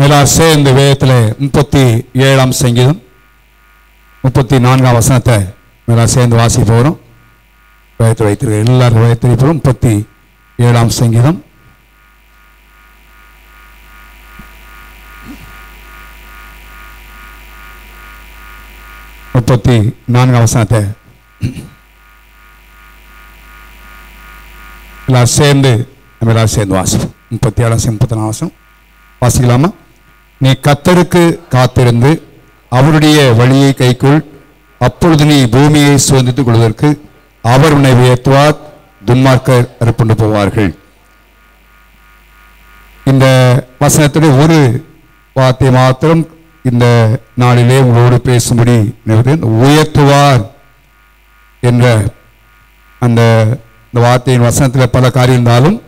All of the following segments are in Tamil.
நம்மளாம் சேர்ந்து வேதத்தில் 37ஆம் சங்கீதம் 34ஆம் வசனத்தை நம்மளாம் சேர்ந்து வாசி போகிறோம். வேதத்தில் வைத்திருக்க எல்லாரும் வேதத்தில் 37ஆம் சங்கீதம் 34ஆம் வசனத்தை எல்லாரும் சேர்ந்து நம்ம எல்லாரும் சேர்ந்து வாசிப்போம். 37-34 வசனம் வாசிக்கலாமா? நீ கர்த்தருக்கு காத்திருந்து அவருடைய வழியை கைக்குள், அப்பொழுது நீ பூமியை சுதந்தித்துக் கொள்வதற்கு அவர் உன்னை உயர்த்துவார், துன்மார்க்கர் அறுப்புண்டு போவார்கள். இந்த வசனத்துடைய ஒரு வார்த்தை மாத்திரம் இந்த நாளிலே உங்களோடு பேசும்படி உயர்த்துவார் என்ற அந்த வார்த்தையின் வசனத்தில் பல காரியம் இருந்தாலும்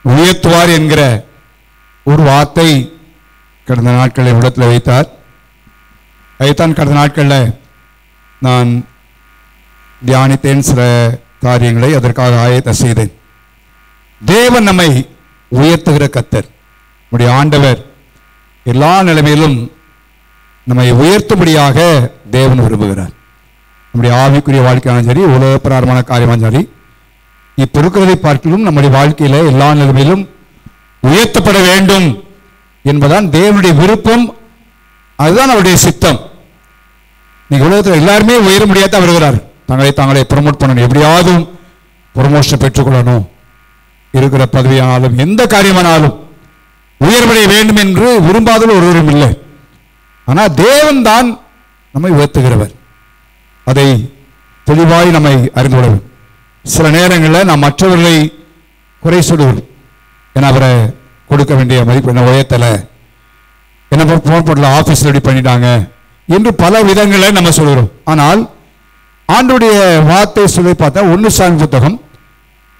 உயர்த்துவார் என்கிற ஒரு வார்த்தை கடந்த நாட்களில் இடத்தில் வைத்தார். அதைத்தான் கடந்த நாட்களில் நான் தியானித்தேன். சில காரியங்களை அதற்காக ஆயத்த செய்தேன். தேவன் நம்மை உயர்த்துகிற கர்த்தர், நம்முடைய ஆண்டவர் எல்லா நிலைமையிலும் நம்மை உயர்த்தும்படியாக தேவன் விரும்புகிறார். நம்முடைய ஆவிக்குரிய வாழ்க்கையாலும் சரி, உலக பிரகாரமான காரியமாலும் சரி, இப்போ இருக்கிறதை பார்க்கலும் நம்முடைய வாழ்க்கையில எல்லா நிலைமையிலும் உயர்த்தப்பட வேண்டும் என்பதான் தேவனுடைய விருப்பம். அதுதான் அவருடைய சித்தம். நீங்க உலகத்தில் எல்லாருமே உயர முடியாத வருகிறார். தாங்களே ப்ரமோட் பண்ணணும், எப்படியாவது ப்ரமோஷன் பெற்றுக்கொள்ளணும், இருக்கிற பதவியானாலும் எந்த காரியமானாலும் உயர்வடைய வேண்டும் என்று விரும்பாதவர்கள் ஒருவரும் இல்லை. ஆனால் தேவன் தான் நம்மை உயர்த்துகிறவர். அதை தெளிவாய் நம்மை அறிந்து கொள்ள வேண்டும். சில நேரங்களில் நாம் மற்றவர்களை குறை சொல்லுவோம். ஏன்னா அவரை கொடுக்க வேண்டிய மதிப்பு என்ன உயர்த்தலை, என்ன ஃபோன் போடல, ஆஃபீஸில் ரெடி பண்ணிட்டாங்க என்று பல விதங்களை நம்ம சொல்கிறோம். ஆனால் ஆண்டுடைய வார்த்தை சொல்லி பார்த்தா 1 சாமுவேல் புத்தகம்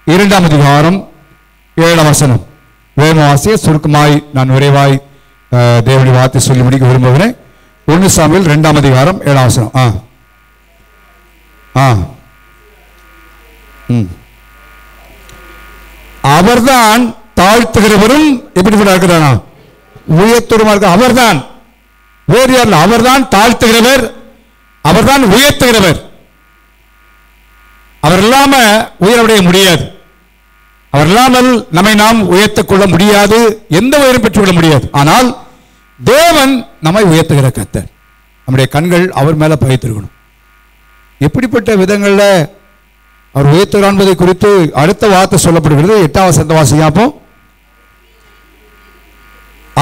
2ஆம் அதிகாரம் 7ஆம் வசனம் வேதவாசிய சுருக்கமாய் நான் விரைவாய் தேவனுடைய வார்த்தை சொல்லி முடிக்க விரும்புகிறேன். 1 சாமுவேல் 2ஆம் அதிகாரம் 7ஆம் வசனம். அவர்தான் தாழ்த்துகிறவரும் எப்படிப்பட்ட இருக்கிறானா உயர்த்துகிறவருமா இருக்க. அவர்தான், வேறு யார்? அவர்தான் தாழ்த்துகிறவர், அவர்தான் உயர்த்துகிறவர். அவர் இல்லாம உயரடைய முடியாது. அவர் இல்லாமல் நம்மை நாம் உயர்த்திக் கொள்ள முடியாது, எந்த உயரம் பெற்றுக்கொள்ள முடியாது. ஆனால் தேவன் நம்மை உயர்த்துகிற கர்த்தர். நம்முடைய கண்கள் அவர் மேல பதித்திருக்கணும். எப்படிப்பட்ட விதங்கள்ல அவர் உயர்த்துகிறார் என்பதை குறித்து அடுத்த வார்த்தை சொல்லப்படுகிறது. 8ஆம் வசனத்தை வாசிப்போம்.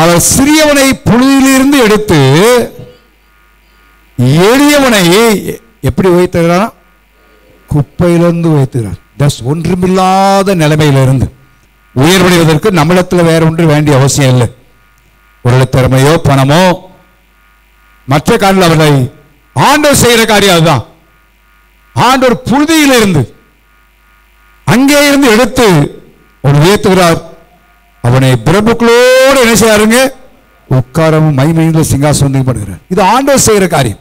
அவர் சிறியவனை புழுதியிலிருந்து எடுத்து எளியவனை எப்படி உயர்த்துகிறார்? குப்பையிலிருந்து உயர்த்துகிறார். ஒன்றுமில்லாத நிலைமையிலிருந்து உயர்வடைவதற்கு நம்மிடத்தில் வேற ஒன்று வேண்டிய அவசியம் இல்லை. ஒரு திறமையோ பணமோ மற்ற காரணங்கள் அவர்களை ஆண்டவர் செய்கிற காரியம் அதுதான். ஆண்டவர் புழுதியிலிருந்து அங்கே இருந்து எடுத்து ஒரு உயர்த்துகிறார். அவனை பிரபுக்களோடு என்ன செய்யாருங்க? உட்காரவும் மைமையில் சிங்காசனம் பண்ணுகிறார். இது ஆண்டவர் செய்கிற காரியம்.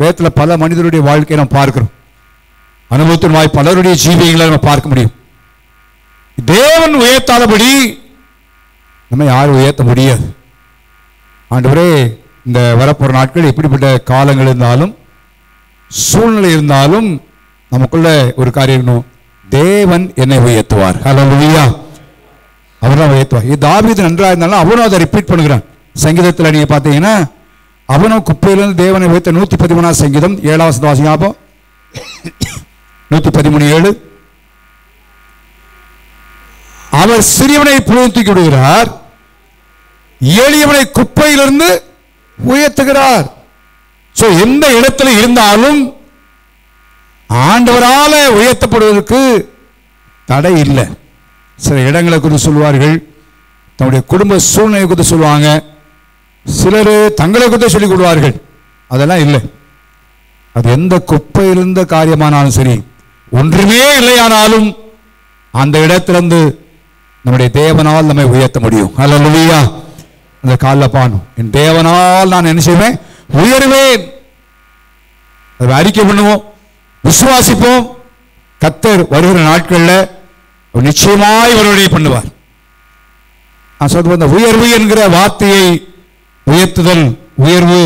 வேதத்தில் பல மனிதருடைய வாழ்க்கையை நாம் பார்க்கிறோம். அனுபவத்தின் வாய் பலருடைய ஜீவியங்களை நம்ம பார்க்க முடியும். தேவன் உயர்த்தாதபடி நம்ம யாரும் உயர்த்த முடியாது. ஆண்டவரே, இந்த வரப்போற நாட்கள் எப்படிப்பட்ட காலங்கள் இருந்தாலும் சூழ்நிலை இருந்தாலும் நமக்குள்ள ஒரு காரியம் இருக்கணும். தேவன் என்னை உயர்த்துவார். ஹல்லேலூயா. அவர்தான் உயர்த்துவார். இது தாவீது நன்றாக இருந்தாலும் அவனும் அதை ரிப்பீட் பண்ணுகிறான். சங்கீதத்தில் நீங்க பார்த்தீங்கன்னா அவனும் குப்பையிலிருந்து தேவனை உயர்த்த 113ஆம் சங்கீதம் 7ஆம் வசனம் வாசிங்க. 113:7 அவர் சிறியவனை புழுதி தூக்கி விடுகிறார், எளியவனை குப்பையிலிருந்து உயர்த்துகிறார். எந்த இடத்துல இருந்தாலும் ஆண்டவரால உயர்த்தப்படுவதற்கு தடை இல்லை. சில இடங்களை குறித்து சொல்வார்கள், தன்னுடைய குடும்ப சூழ்நிலை குறித்து சொல்லுவாங்க, சிலர் தங்களை குறித்து சொல்லிக் கொள்வார்கள். அதெல்லாம் இல்லை. அது எந்த குப்பையிலிருந்த காரியமானாலும் சரி, ஒன்றுமே இல்லையானாலும் அந்த இடத்திலிருந்து நம்முடைய தேவனால் நம்மை உயர்த்த முடியும். ஹல்லேலூயா. அந்த காலில் பானும், என் தேவனால் நான் என்ன செய்வேன்? உயர்வேன். அதை அறிக்கை பண்ணுவோம், விசுவாசிப்போம். கர்த்தர் வருகிற நாட்களில் நிச்சயமாய் வருவதை பண்ணுவார். நான் சொல்றது, அந்த உயர்வு என்கிற வார்த்தையை உயர்த்துதல், உயர்வு,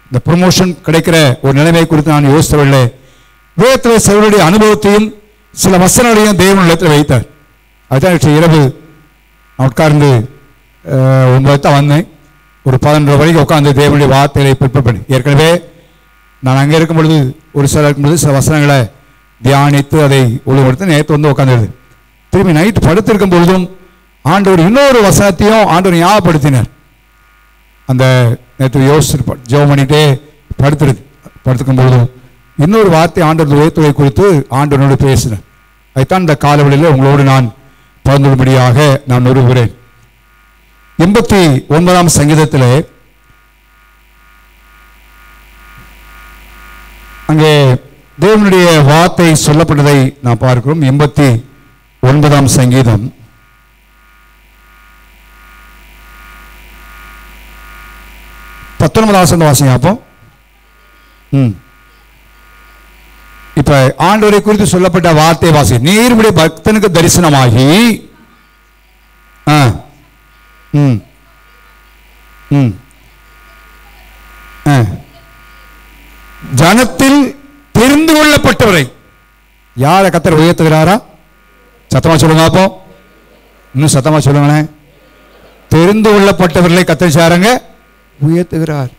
இந்த ப்ரொமோஷன் கிடைக்கிற ஒரு நிலைமை குறித்து நான் யோசித்தவில்லை. வேதத்தில் சிலருடைய அனுபவத்தையும் சில வசனங்களையும் தேவனிடத்தில் வைத்தார். அதுதான் இரவு நான் உட்கார்ந்து 9 தான் வந்தேன். ஒரு 11 வரைக்கும் உட்கார்ந்து தேவனுடைய வார்த்தைகளை ப்ரிப்பேர் பண்ணி, ஏற்கனவே நான் அங்கே இருக்கும் பொழுது ஒரு சில இருக்கும் பொழுது சில வசனங்களை தியானித்து அதை ஒழுங்குபடுத்தி நேற்று வந்து உட்காந்துருது. திரும்பி நைட்டு படுத்திருக்கும் பொழுதும் ஆண்டவர் இன்னொரு வசனத்தையும் ஆண்டவர் ஞாபகப்படுத்தினார். அந்த நேற்று யோசிச்சு ஜெபம் பண்ணிட்டே படுத்துக்கும் பொழுதும் இன்னொரு வார்த்தை ஆண்டவர் உயர்த்துவதை குறித்து ஆண்டவனோடு பேசினார். அதைத்தான் இந்த காலவெளியில் உங்களோடு நான் பகிர்ந்துபடியாக நான் நிறுவுகிறேன். 89ஆம் சங்கீதத்திலே அங்கே தேவனுடைய வார்த்தை சொல்லப்பட்டதை நாம் பார்க்கிறோம். 89ஆம் சங்கீதம் 19ஆம் வசனம் வாசிங்க. அப்போ இப்ப ஆண்டவரை குறித்து சொல்லப்பட்ட வார்த்தை வாசி. நீருடைய பக்தனுக்கு தரிசனமாகி ஜனத்தில் தெரிந்து கொள்ளப்பட்டவரை யாரை கர்த்தர் உயர்த்துகிறாரா? சத்தமா சொல்லுங்க. அப்போ இன்னும் சத்தமா சொல்லுங்களேன். தெரிந்து கொள்ளப்பட்டவர்களை கர்த்தர் சாருங்க உயர்த்துகிறார்.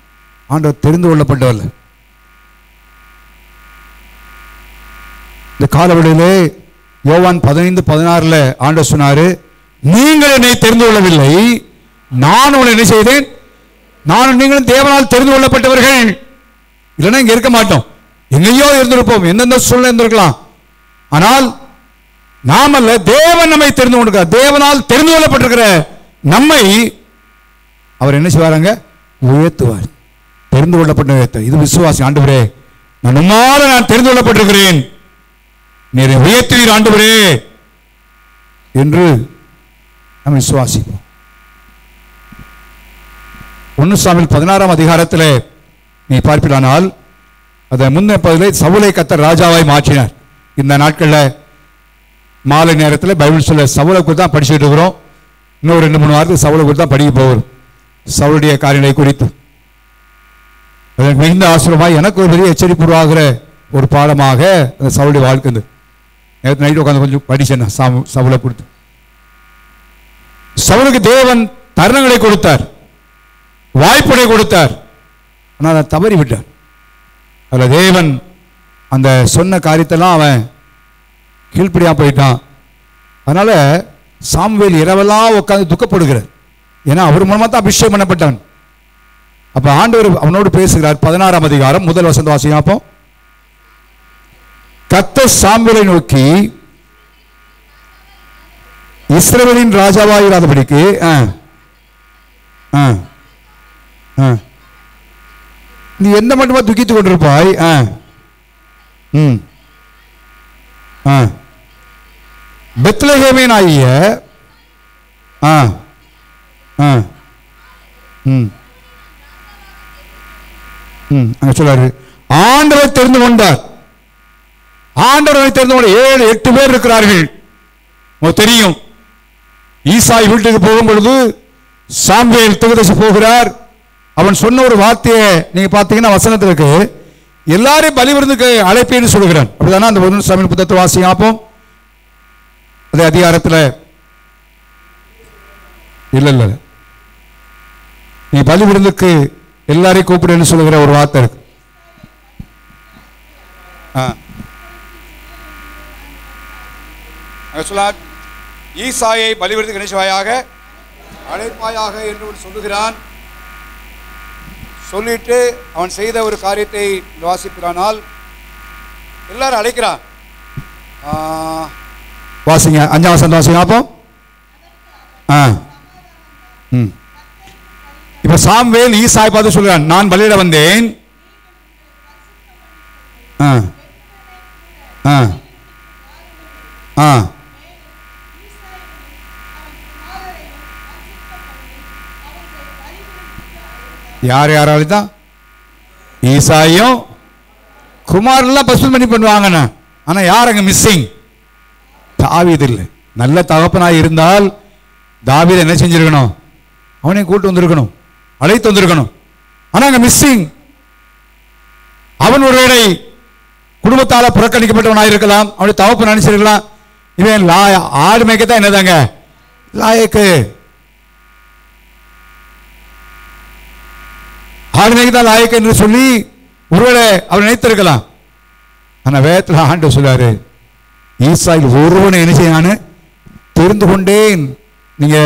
ஆண்டவர் தெரிந்து கொள்ளப்பட்டவர்கள். இந்த காலவெளியிலே யோவான் 15:16 ஆண்டவர் சொன்னாரு, நீங்கள் என்னை தெரிந்து கொள்ளவில்லை, நான் உங்களை என்ன செய்தேன், நானும் நீங்களும் தேவனால் தெரிந்து கொள்ளப்பட்டவர்கள். இல்லைன்னா இங்க இருக்க மாட்டோம், எங்கேயோ இருந்திருப்போம், எந்தெந்த சூழ்நிலை இருந்திருக்கலாம். ஆனால் நாம் அல்ல, தேவன் நம்மை தெரிந்து கொண்டிருக்கிறார். தேவனால் தெரிந்து கொள்ளப்பட்டிருக்கிற நம்மை அவர் என்ன செய்வாராங்க? உயர்த்துவார். தெரிந்து கொள்ளப்பட்ட இது விசுவாசி. ஆண்டவரே, நான் உம்மால நான் தெரிந்து கொள்ளப்பட்டிருக்கிறேன், நீரை உயர்த்துவீர் ஆண்டவரே என்று நாம் விசுவாசிப்போம். 1 சாமுவேல் 16ஆம் அதிகாரத்தில் நீ பார்ப்பிலானால் அதை முன்ன பகுதியில் சவுலை கர்த்தர் ராஜாவாய் மாற்றினார். இந்த நாட்களில் மாலை நேரத்தில் பைபிள் சொல்ல சவுலை குறித்து தான் படிச்சுட்டு இருக்கிறோம். இன்னும் 2-3 வாரத்துக்கு சவுலை குறித்து தான் படிக்க போகிறோம். சவுளுடைய காரியங்களை குறித்து அதற்கு மிகுந்த ஆசிரியமாய் எனக்கு ஒரு பெரிய எச்சரிப்பு உருவாகிற ஒரு பாடமாக அந்த சவுளுடைய வாழ்க்கை. நேற்று நைட்டு உட்காந்து கொஞ்சம் படிச்சேன் சவுலை கொடுத்து. சவுலுக்கு தேவன் தருணங்களை கொடுத்தார், வாய்ப்புகளை கொடுத்தார். ஆனால் அதை தவறி விட்டார். அதில் தேவன் அந்த சொன்ன காரியத்தெல்லாம் அவன் கீழ்ப்படியா போயிட்டான். அதனால சாமுவேல் இரவெல்லாம் உட்காந்து துக்கப்படுகிறார். ஏன்னா அவர் மூலமா தான் அபிஷேகம் பண்ணப்பட்டான். அப்ப ஆண்டவர் அவனோடு பேசுகிறார். 16ஆம் அதிகாரம் 1 வசனம் வாசிங்க. அப்போ கர்த்தர் சாமுவேலை நோக்கி, இஸ்ரவேலின் ராஜாவாயிராதபடிக்கு நீ எந்த மட்டுமா துக்கித்துக் கொண்டிருப்பாய்? பெத்லகேமின் ஆகிய அங்க சொல்றாரு, ஆண்டவர் தெரிந்து கொண்டார். ஆண்டவரை தெரிந்து கொண்ட 7-8 பேர் இருக்கிறார்கள். தெரியும். ஈசாய் வீட்டுக்கு போகும் பொழுது சாமுவேல் தீர்க்கதரிசி போகிறார். அவன் சொன்ன ஒரு வார்த்தையை நீங்க பார்த்தீங்கன்னா வசனத்தில் இருக்கு, எல்லாரையும் பலிவிருந்துக்கு அழைப்பேன்னு சொல்லுகிறான். அப்படிதானே? அந்த 1 சாமுவேல் புத்தகத்தை வாசிங்க. அப்போ அதே அதிகாரத்தில் இல்ல நீ பலிவிருந்துக்கு எல்லாரையும் கூப்பிடுன்னு சொல்லுகிற ஒரு வார்த்தை இருக்கு. ஈசாயை பலிவிருந்துக்கு நினைச்சுவாயாக அழைப்பாயாக என்று சொல்லுகிறான். சொல்லிட்டு அவன் செய்த ஒரு காரியத்தை வாசிப்பிறானால் எல்லாரும் அழைக்கிறான். வாசிங்க 5ஆம் வசனம் வாசிங்க. அப்போ இப்ப சாமுவேல் ஈசாயை பார்த்து சொல்றான், நான் பலியிட வந்தேன், யார் யாரால்தான் ஈசாயும் குமாரெல்லாம் பசுல் பண்ணி பண்ணுவாங்க. ஆனா யார் அங்க மிஸ்ஸிங்? தாவீது இல்லை. நல்ல தகப்பனாய் இருந்தால் தாவீது என்ன செஞ்சிருக்கணும்? அவனை கூட்டு வந்திருக்கணும். அழைத்து வந்திருக்கணும். ஆனா அங்க மிஸ்ஸிங். அவன் ஒருவேளை குடும்பத்தால புறக்கணிக்கப்பட்டவனாக இருக்கலாம். அவனுடைய தகப்பன் நினைச்சிருக்கலாம், இவன் ஆடு மேய்க்கத்தான் என்னதாங்க லாயக்கு, ஆடு மேய்க்கத்தான் லாயக்கு என்று சொல்லி ஒருவேளை அவன் நினைத்திருக்கலாம். ஆனா வேதத்தில் ஆண்டு சொல்றாரு, ஈசாயில் ஒருவனை என்ன செய்ய தெரிந்து கொண்டேன். நீங்க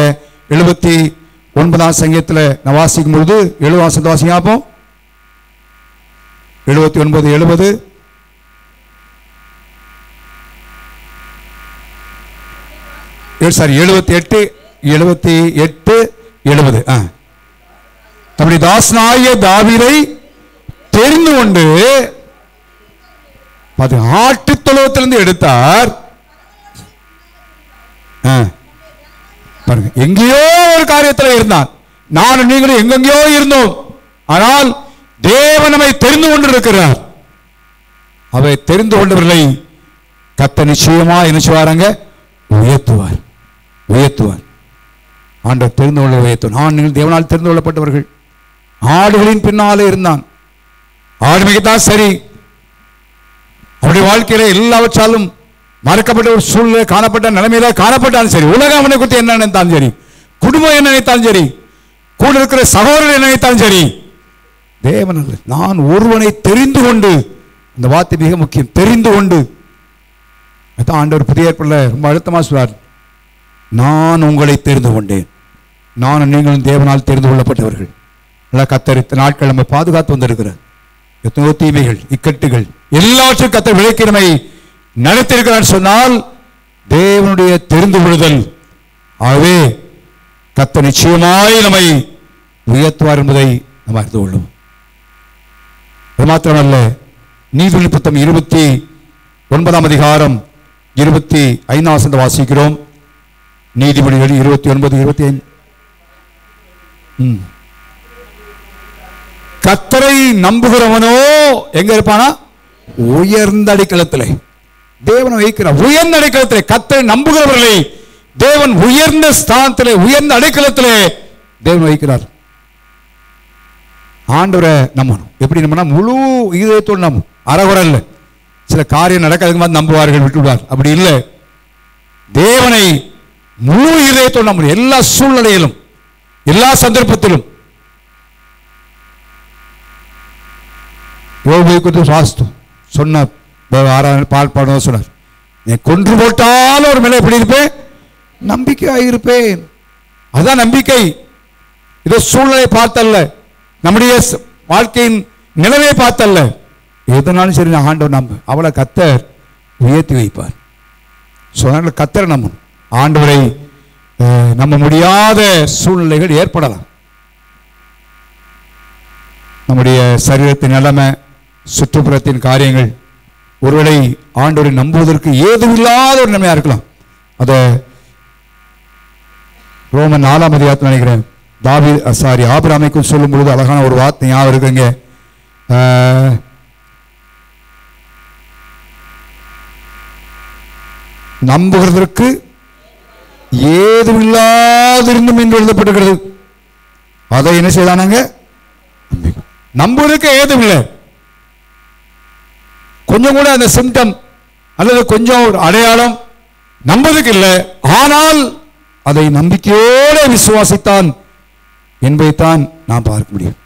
79ஆம் சங்கீதத்தில் நான் வாசிக்கும் பொழுது 70 வாசிங்க பார்ப்போம். 79 70 78 70 தம்முடைய தாசனாகிய தாவீதை தெரிந்து கொண்டு ஆட்டு தொழுவத்திலிருந்து எடுத்தார். பாருங்க, எங்கேயோ ஒரு காரியத்தில் இருந்தான். நானும் நீங்களும் எங்கெங்கயோ இருந்தோம். ஆனால் தேவன் நம்மை தெரிந்து கொண்டிருக்கிறார். அவை தெரிந்து கொண்டவர்களை கர்த்தர் நிச்சயமா என்ன செய்வாராங்க? உயர்த்துவார், உயர்த்துவார். ஆண்டவர் தெரிந்து கொள்ள உயர்த்துவார். நான் நீங்கள் தேவனால் தெரிந்து கொள்ளப்பட்டவர்கள். ஆடுகளின் பின்னாலே இருந்தான். ஆடு மிகத்தான் சரி, அவருடைய வாழ்க்கையில எல்லாவற்றாலும் மறக்கப்பட்ட ஒரு சூழ்நிலை காணப்பட்ட நிலைமையில காணப்பட்டாலும் சரி, உலகம் அவனை குறித்து என்ன நினைத்தாலும் சரி, குடும்பம் என்ன நினைத்தாலும் சரி, கூட இருக்கிற சகோதரர் என்ன நினைத்தாலும் சரி, தேவன் நான் ஒருவனை தெரிந்து கொண்டு, இந்த வார்த்தை மிக முக்கியம், தெரிந்து கொண்டு. அதான் ஆண்டவர் புதிய ஏற்பாடுல ரொம்ப அழுத்தமா சொல்றார், நான் உங்களை தெரிந்து கொண்டேன். நானும் நீங்களும் தேவனால் தெரிந்து கொள்ளப்பட்டவர்கள். கர்த்தர் இத்தனை நாட்கள் நம்ம பாதுகாத்து வந்திருக்கிறார். எத்தனையோ தீமைகள், இக்கட்டுகள் எல்லாவற்றையும் கர்த்தர் விளைக்கிறமை நடத்திருக்கிறார் சொன்னால் தேவனுடைய தெரிந்து கொள்ளுதல். ஆகவே கர்த்தர் நிச்சயமாய் நம்மை உயர்த்துவார் என்பதை நாம் அறிந்து கொள்ளும். அது மாத்திரமல்ல, நீதிமொழிகள் புத்தகம் 29ஆம் அதிகாரம் 25ஆம் வசனத்தை வாசிக்கிறோம். நீதிமொழிகள் 29 25. கர்த்தரை நம்புகிறவனோ எங்க இருப்பானா? உயர்ந்த அடைக்கலத்திலே. தேவன் வைக்கிறார் உயர்ந்த அடைக்கலத்திலே. கர்த்தரை நம்புகிறவர்களை தேவன் உயர்ந்த ஸ்தானத்திலே, உயர்ந்த அடைக்கலத்திலே தேவன் வைக்கிறார். ஆண்டவரை நம்பணும். எப்படி நம்பினா? முழு இதயத்தோடு நம்பும். அறகுறை இல்லை. சில காரியம் நடக்கிறதுக்கு மாதிரி நம்புவார்கள், விட்டுவிடுவார். அப்படி இல்லை. தேவனை முழு இதயத்தோடு நம்பணும். எல்லா சூழ்நிலையிலும், எல்லா சந்தர்ப்பத்திலும். யோபை குறித்து வாஸ்து சொன்ன பால் பாடம் சொன்னார், நீ கொன்று போட்டாலும் ஒரு மேலே எப்படி இருப்பேன்? நம்பிக்கையாக இருப்பேன். அதுதான் நம்பிக்கை. இதோ சூழ்நிலை பார்த்தல்ல, நம்முடைய வாழ்க்கையின் நிலைமையை பார்த்தல்ல, எதனாலும் சரி நான் ஆண்டவர் நம்ப, அவளை கர்த்தர் உயர்த்தி வைப்பார். சொன்ன கர்த்தரை நம்பணும். ஆண்டவரை நம்ப முடியாத சூழ்நிலைகள் ஏற்படலாம். நம்முடைய சரீரத்தின் நிலைமை, சுற்றுப்புறத்தின் காரியங்கள் ஒருவேளை ஆண்டவரை நம்புவதற்கு ஏதுமில்லாத ஒரு நிலைமையா இருக்கலாம். அதை ரோமன் 4ஆம் அதிகாரத்தில் நினைக்கிறேன், ஆபிரகாமை சொல்லும் பொழுது அழகான ஒரு வார்த்தை ஞாபகம் இருக்குங்க. நம்புகிறதற்கு ஏதுமில்லாதிருந்தும் என்று எழுதப்பட்டிருக்கிறது. அதை என்ன செய்தானாங்க? நம்புவதற்கு ஏதும் இல்லை. கொஞ்சம் கூட அந்த சிம்டம் அல்லது கொஞ்சம் ஒரு அடையாளம் நம்புவதற்கு இல்லை. ஆனால் அதை நம்பிக்கையோடு விசுவாசித்தான் என்பதைத்தான் நாம் பார்க்க முடியும்.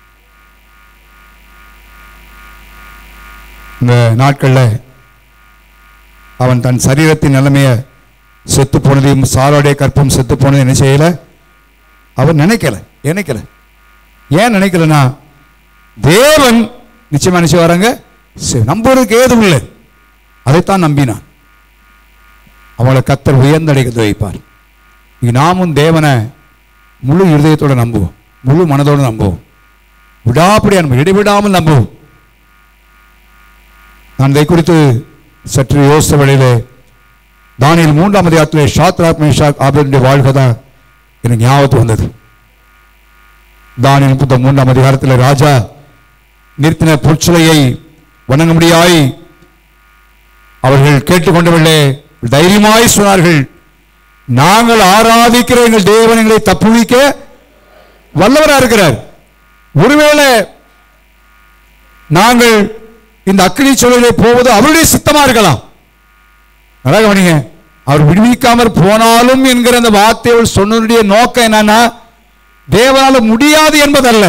இந்த நாட்களில் அவன் தன் சரீரத்தின் நிலைமையை, செத்து போனதையும் சாரோடைய கற்பம் செத்து போனதை என்ன செய்யல? அவன் நினைக்கல. ஏன் நினைக்கலனா, தேவன் நிச்சயமா நிச்சயம் வராங்க, நம்புவதற்கு ஏதும் இல்லை. அதைத்தான் நம்பினான். அவளை கர்த்தர் உயர்ந்த அடைக்கத்தை வைப்பார். நாமும் தேவனை முழு இருதயத்தோடு நம்புவோம், முழு மனதோடு நம்புவோம், விடாப்படியா நம்புவோம், இடைவிடாமல் நம்புவோம். நான் இதை குறித்து சற்று யோசித்த வேளையிலே தானியேல் 3ஆம் அதிகாரத்திலே ஷாத்ராக் மேஷாக் ஆபேத்நேகோ வாழ்கதான் எனக்கு ஞாபகத்துக்கு வந்தது. தானியேல் புத்தகம் 3ஆம் அதிகாரத்தில் ராஜா நிறுத்தின பொற்சிலையை வணங்க முடியாய் அவர்கள் கேட்டுக்கொண்டவர்களே தைரியமாய் சொன்னார்கள், நாங்கள் ஆராதிக்கிற எங்கள் தேவன் எங்களை தப்புவிக்க வல்லவராக இருக்கிறார். ஒருவேளை நாங்கள் இந்த அக்கினி சூழலிலே போவது அவருடைய சித்தமா இருக்கலாம். நல்லா கவனிங்க. அவர் விடுவிக்காமற் போனாலும் என்கிற அந்த வார்த்தையோடு சொன்னதுடைய நோக்கம் என்னன்னா, தேவனால முடியாது என்பதல்ல,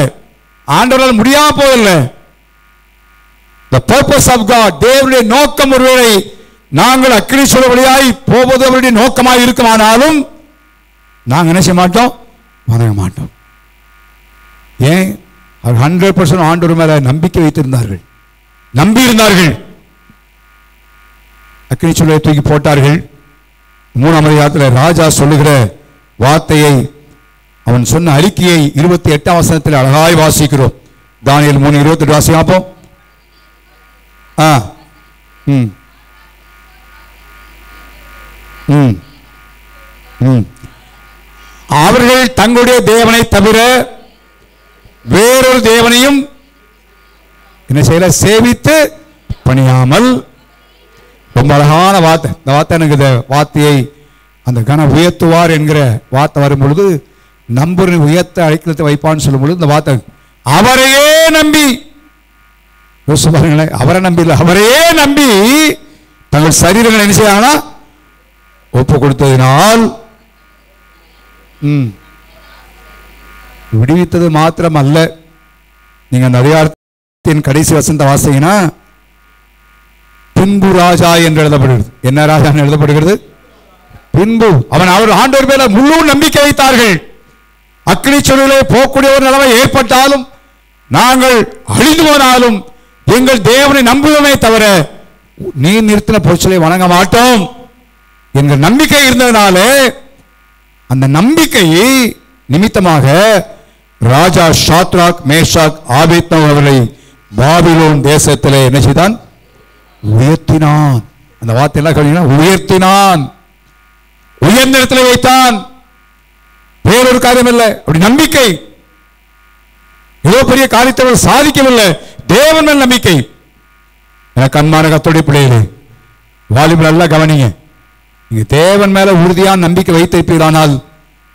ஆண்டவரால் முடியாம போவதில்ல. The purpose of God, தேவனுடைய நோக்கம் ஒருவேளை நாங்கள் அக்கினி சூழல் வழியாய் போவது அவருடைய நோக்கமாக இருக்குமானாலும் நாங்கள் என்ன செய்ய மாட்டோம், வணங்க மாட்டோம். ஏன்? அவர் 100% ஆண்டவர் மேல நம்பிக்கை வைத்திருந்தார்கள், நம்பி இருந்தார்கள். அக்கினி சூழலை தூக்கி போட்டார்கள். 3ஆம் அதிகாரத்தில் ராஜா சொல்லுகிற வார்த்தையை, அவன் சொன்ன அறிக்கையை 28ஆம் வசனத்தில் அழகாய் வாசிக்கிறோம். தானியேல் 3:28 வாசிப்போம். அவர்கள் தங்களுடைய தேவனை தவிர வேறொரு தேவனையும் என்ன செய்யல, சேவித்து பணியாமல். ரொம்ப அழகான வார்த்தை. இந்த வார்த்தை எனக்கு இந்த வார்த்தையை அந்த கன உயர்த்துவார் என்கிற வார்த்தை வரும் பொழுது, நம்புற உயர்த்த அழைக்கிறத வைப்பான்னு சொல்லும் பொழுது இந்த வார்த்தை, அவரையே நம்பி, யோசிச்சு பாருங்களேன், அவரை நம்பி இல்லை, அவரையே நம்பி தங்கள் சரீரங்களை என்ன செய்யறாங்கன்னா ஒப்பு கொடுத்ததினால் விடுவித்தது மாத்திரம் அல்ல. நீங்க அந்த அதிகாரத்தின் கடைசி வசனத்தை வாசிங்கன்னா, பின்பு ராஜா என்று எழுதப்படுகிறது. என்ன ராஜா எழுதப்படுகிறது? பின்பு. அவன் அவர் ஆண்டவர் மேல முழு நம்பிக்கை வைத்தார்கள். அக்கினி சூழலிலே போகக்கூடிய ஒரு நிலைமை ஏற்பட்டாலும், நாங்கள் அழிந்து போனாலும் எங்கள் தேவனை நம்புவோமே தவிர நீர் நிறுத்தின பொருட்களை வணங்க மாட்டோம் எங்கள் நம்பிக்கை இருந்ததுனால, அந்த நம்பிக்கையை நிமித்தமாக ராஜா ஷாத்ராக், மேஷாக், ஆபேத்நேகோ அவர்களை பாபிலோன் தேசத்திலே என்ன செய்தான்? உயர்த்தினான். அந்த வார்த்தை எல்லாம் உயர்த்தினான், உயர்ந்த இடத்துல வைத்தான். வேறொரு காரியம் இல்லை. அப்படி நம்பிக்கை. ஏதோ பெரிய காரியத்தை சாதிக்கவில்லை, தேவன் மேல் நம்பிக்கை. எனக்கு அன்பான கர்த்தருடைய பிள்ளைகளே, வாலிபர் நல்லா கவனிங்க. நீங்க தேவன் மேல உறுதியான நம்பிக்கை வைத்திருப்பீர்களானால்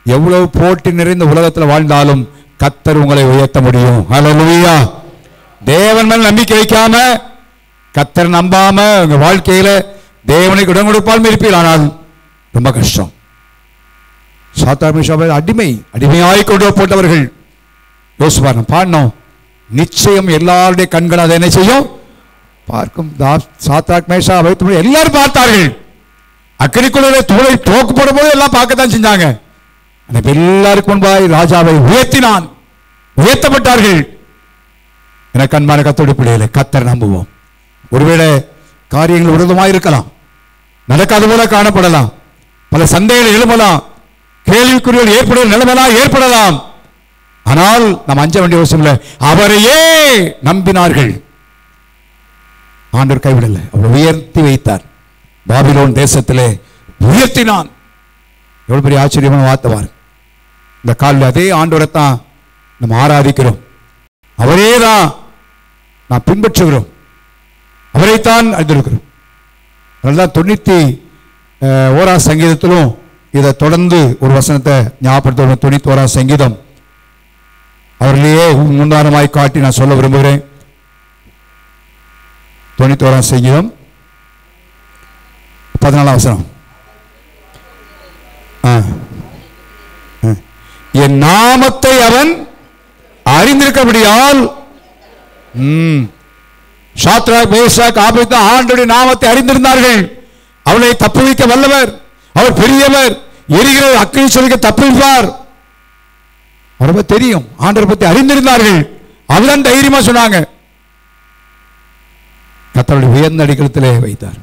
எவ்வளவு போட்டி நிறைந்த உலகத்தில் வாழ்ந்தாலும் கர்த்தர் உங்களை உயர்த்த முடியும். ஹல்லேலூயா. தேவன் மேல் நம்பிக்கை வைக்காம, கர்த்தர் நம்பாம உங்க வாழ்க்கையில தேவனுக்கு இடம் கொடுப்பால் இருப்பீர்களானால் ரொம்ப கஷ்டம். சாத்தார் அடிமையாய் கொண்டு போட்டவர்கள் யோசிப்பார் பாடணும். நிச்சயம் எல்லாருடைய கண்கள் அதை என்ன செய்யும்? பார்க்கும். சாத்ராக், மேஷாக், ஆபேத்நேகோ எல்லாரும் பார்த்தார்கள். அக்கினிக்குள்ளே தூளை தோக்கு போடும் போது எல்லாம் பார்க்கத்தான் செஞ்சாங்க. எல்லாருக்கும் முன்பாய் ராஜாவை உயர்த்தினான், உயர்த்தப்பட்டார்கள். எனக்கு அன்பான கர்த்தருடைய பிள்ளைகளை, கர்த்தர் நம்புவோம். ஒருவேளை காரியங்கள் விரோதமாக இருக்கலாம், நடக்காத போல காணப்படலாம், பல சந்தேகங்கள் எழுப்பலாம், கேள்விக்குறிகள் ஏற்பட நிலைமையெல்லாம் ஏற்படலாம். ஆனால் நாம் அஞ்ச வேண்டிய அவசியம் இல்லை. அவரையே நம்பினார்கள். ஆண்டவர் கைவிடலை, அவர் உயர்த்தி வைத்தார். பாபிலோன் தேசத்திலே உயர்த்தினான். எவ்வளவு பெரிய ஆச்சரியமான வார்த்தை. இந்த காலில் அதே ஆண்டவரைத்தான் நம்ம ஆராதிக்கிறோம், அவரே தான் நாம் பின்பற்றுகிறோம், அவரைத்தான் அறிந்திருக்கிறோம். அதனால்தான் 91ஆம் சங்கீதத்திலும் இதை தொடர்ந்து ஒரு வசனத்தை ஞாபகப்படுத்த. 91ஆம் சங்கீதம் அவர்களையே முன்னுதாரணமாய் காட்டி நான் சொல்ல விரும்புகிறேன். 91ஆம் சங்கீதம் 14ஆம் வசனம். என் நாமத்தை அவன் அறிந்திருக்கபடியால், ஷாத்ராக், மேஷாக், ஆபேத்நேகோ ஆண்டவருடைய நாமத்தை அறிந்திருந்தார்கள். அவனை தப்புவிக்க வல்லவர், அவர் பெரியவர், எரிகிற அக்கினி சூழலுக்கு தப்புவிப்பார். அவரை தெரியும், ஆண்டவரை பற்றி அறிந்திருந்தார்கள். அவர்தான் தைரியமா சொன்னாங்க. கர்த்தருடைய உயர்ந்த அடிக்கலத்திலே வைத்தார்.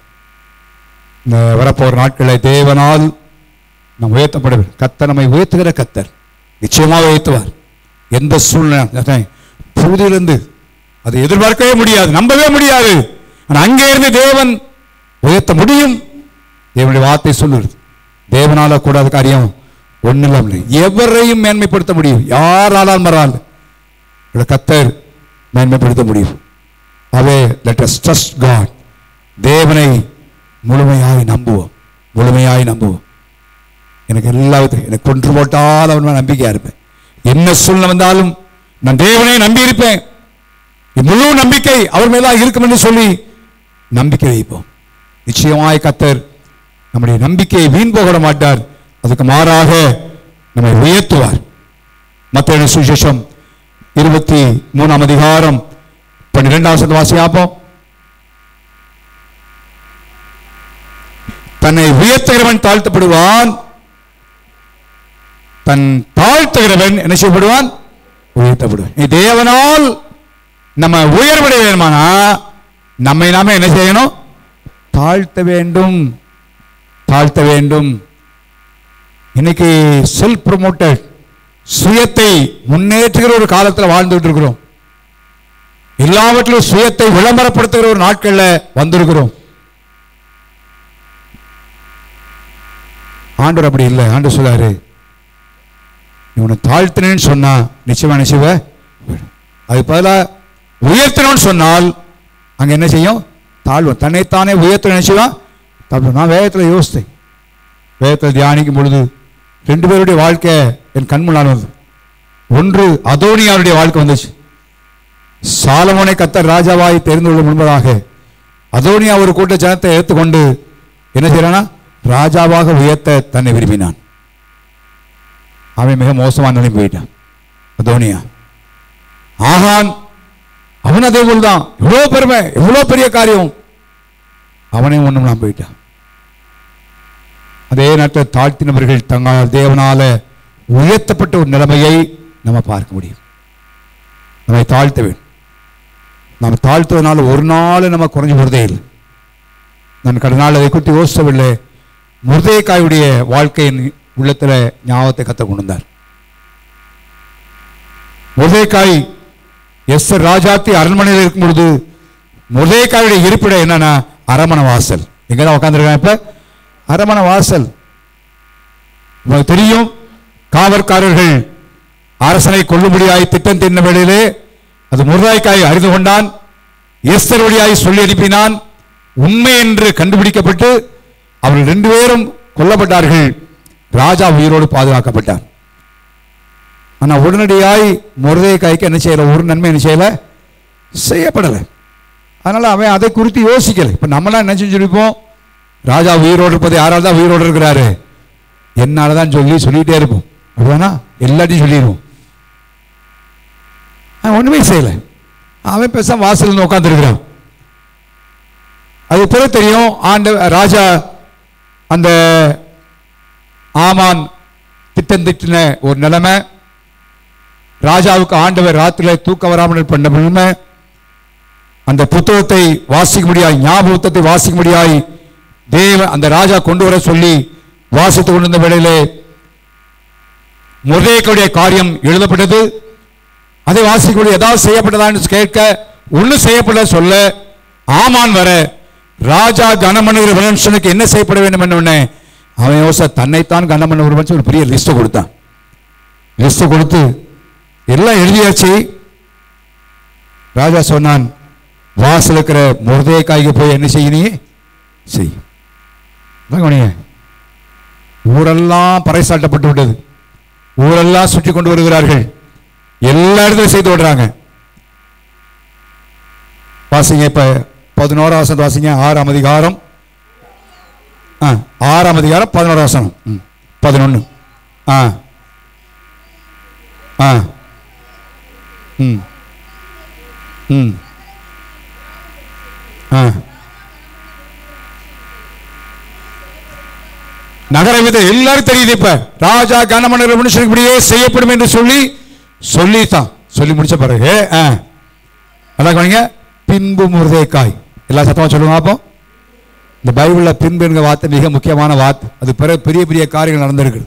இந்த வரப்போற நாட்களை தேவனால் நாம் உயர்த்தப்படுவார். கர்த்தர் நம்மை உயர்த்துகிற கர்த்தர் நிச்சயமாக உயர்த்துவார். எந்த சூழ்நிலை புதிலிருந்து அதை எதிர்பார்க்கவே முடியாது, நம்பவே முடியாது. ஆனால் அங்கே இருந்து தேவன் உயர்த்த முடியும். தேவனுடைய வார்த்தை சொல்லுறது. தேவனால கூடாத காரியம் ஒன்றும். எவரையும் மேன்மைப்படுத்த முடியும், யாராலும் மறால் கர்த்தர் மேன்மைப்படுத்த முடியும். அவே லெட் அஸ் ட்ரஸ்ட் காட். தேவனை முழுமையாய் நம்புவோம், முழுமையாய் நம்புவோம். எனக்கு எல்லாத்தையும் எனக்கு கொன்று போட்டால் அவன் நம்பிக்கையா இருப்பேன். என்ன சூழ்நிலை வந்தாலும் நான் தேவனை நம்பி இருப்பேன், முழு நம்பிக்கை அவர் மேல இருக்கும் என்று சொல்லி நம்பிக்கை வைப்போம். நிச்சயமாய் கர்த்தர் நம்முடைய நம்பிக்கையை வீண் போக மாட்டார், அதுக்கு மாறாக நம்மை உயர்த்துவார். மத்தேயு சுவிசேஷம் 23ஆம் அதிகாரம் 12ஆம் வசனத்தை வாசிப்போம். தன்னை உயர்த்துகிறவன் தாழ்த்தப்படுவான், தன் தாழ்த்துகிறவன் என்ன செய்யப்படுவான்? உயர்த்தப்படுவான். தேவனால் நம்ம உயர்வடைய வேணுமானா நம்மை நாம என்ன செய்யணும்? தாழ்த்த வேண்டும், தாழ்த்த வேண்டும். இன்னைக்கு செல்ஃப் ப்ரொமோட்டட், சுயத்தை முன்னேற்றுகிற ஒரு காலத்தில் வாழ்ந்துட்டு இருக்கிறோம். எல்லாவற்றிலும் சுயத்தை விளம்பரப்படுத்துகிற ஒரு நாட்கள்ல வந்திருக்கிறோம். ஆண்டவர் அப்படி இல்லை. ஆண்டவர் சொல்றாரு, இவனை தாழ்த்தினேன்னு சொன்னா நிச்சயமா நிச்சய அது பதிலாக உயர்த்தணும்னு சொன்னால் அங்க என்ன செய்யும்? தாழ்வும். தன்னைத்தானே உயர்த்த நினைச்சுதான் தாழ்வு. நான் வேதத்தில் யோசித்தேன், வேதத்தில் தியானிக்கும் பொழுது 2 பேருடைய வாழ்க்கை என் கண் முன்னால் வந்தது. ஒன்று அதோனியாருடைய வாழ்க்கை வந்துச்சு. சாலமோனை கர்த்தர் ராஜாவாய் தெரிந்து கொள்ள முன்பதாக அதோனியா ஒரு கூட்ட ஜனத்தை எடுத்துக்கொண்டு என்ன செய்யறானா? ராஜாவாக உயர்த்த தன்னை விரும்பினான். அவன் மிக மோசமான நிலைமை போயிட்டான். அதோனியா. ஆகான் அவன் அதே போல்தான், எவ்வளவு பெருமை, எவ்வளவு பெரிய காரியம், அவனையும் ஒண்ணும் நான் போயிட்டான். அதே நேரத்தில் தாழ்த்தினவர்கள் தங்கள் தேவனால உயர்த்தப்பட்ட ஒரு நிலைமையை நம்ம பார்க்க முடியும். நம்மை தாழ்த்த வேண்டும். நம்ம தாழ்த்துவதனால ஒரு நாள் நம்ம குறைஞ்சு போறதே இல்லை. நான் கடந்த நாள் அதை குறித்து யோசிக்கவில்லை. மொர்தெகாயுடைய வாழ்க்கையின் உள்ளத்துல ஞாபகத்தை கற்றுக் கொண்டு வந்தார். மொர்தெகாய் எஸ்தர் ராஜாத்தி அரண்மனையில் இருக்கும் பொழுது மொர்தெகாயுடைய இருப்பிடம் என்னன்னா அரமனை வாசல். எங்கதான் உட்காந்துருக்காங்க? இப்ப அரமனை வாசல். உங்களுக்கு தெரியும், காவற்காரர்கள் அரசனை கொல்லும்படியாய் திட்டம் தீர்ந்த வேளையிலே அது மொர்தெகாய் அறிந்து கொண்டான். எஸ்தர் வழியாய் சொல்லி அனுப்பினான். உண்மை என்று கண்டுபிடிக்கப்பட்டு அவர்கள் 2 பேரும் கொல்லப்பட்டார்கள். ராஜா உயிரோடு பாதுகாக்கப்பட்டார். ஆனா உடனடியாய் மொர்தெகாய்க்கு என்ன செய்யல? ஒரு நன்மை என்ன செய்யல? செய்யப்படலை. அதனால அவன் அதை குறித்து யோசிக்கல. இப்ப நம்மளாம் என்ன செஞ்சிருப்போம்? ராஜா உயிரோடு இருப்பது யாரால தான் உயிரோடு இருக்கிறாரு? என்னாலதான் சொல்லிட்டே இருப்போம். அப்படின்னா எல்லாத்தையும் சொல்லிடுவோம். ஒண்ணுமே செய்யல. அவன் பேசாம வாசல் உட்கார்ந்து இருக்கிறான். அது பிறகு தெரியும், ராஜா அந்த ஆமான் திட்டம் திட்டின ஒரு நிலைமை, ராஜாவுக்கு ஆண்டவர் ராத்திரில தூக்க வராமல் பண்ண நிலைமை, அந்த புத்தகத்தை வாசிக்க முடியாய், ஞாபகத்தை வாசிக்க முடியாய் அந்த ராஜா கொண்டு வர சொல்லி வாசித்துக் கொண்டிருந்த வேளையிலே மொர்தெகாயுடைய காரியம் எழுதப்பட்டது. அதை வாசிக்க ஏதாவது செய்யப்பட்டதான்னு கேட்க ஒன்னும் செய்யப்பட சொல்ல ஆமான் வர ராஜா கனமனுகிற மனுஷனுக்கு என்ன செய்யப்பட வேண்டும் என்ன அவன் யோசனை தன்னைத்தான் கனமன் ஒரு பெரிய லிஸ்ட் கொடுத்தான். லிஸ்ட் கொடுத்து எல்லாம் எழுதியாச்சு. ராஜா சொன்னான், வாசல் இருக்கிற மொர்தெகாய்க்கு போய் என்ன செய்ய செய். ஊரெல்லாம் பறைசாட்டப்பட்டு விட்டது. ஊரெல்லாம் சுற்றி கொண்டு வருகிறார்கள். எல்லா இடத்துலையும் செய்து விடுறாங்க. வாசிங்க இப்ப 11ஆம் வசனம் வாசிங்க. 6ஆம் அதிகாரம் 6ஆம் அதிகாரம் 11ஆம் வசனம் 11. நகர வித எல்லாரும் தெரியுது. இப்ப ராஜா கனமனுகிற மனுஷனுக்கு இப்படியே செய்யப்படும் என்று சொல்லித்தான் சொல்லி முடிச்ச பிறகு அதான் பின்பு மொர்தெகாய். எல்லா சத்தமா சொல்லுங்க. அப்போ இந்த பைபிள்ல பின்பு என்கிற வார்த்தை மிக முக்கியமான வார்த்தை. அது பிறகு பெரிய பெரிய காரியங்கள் நடந்திருக்கு.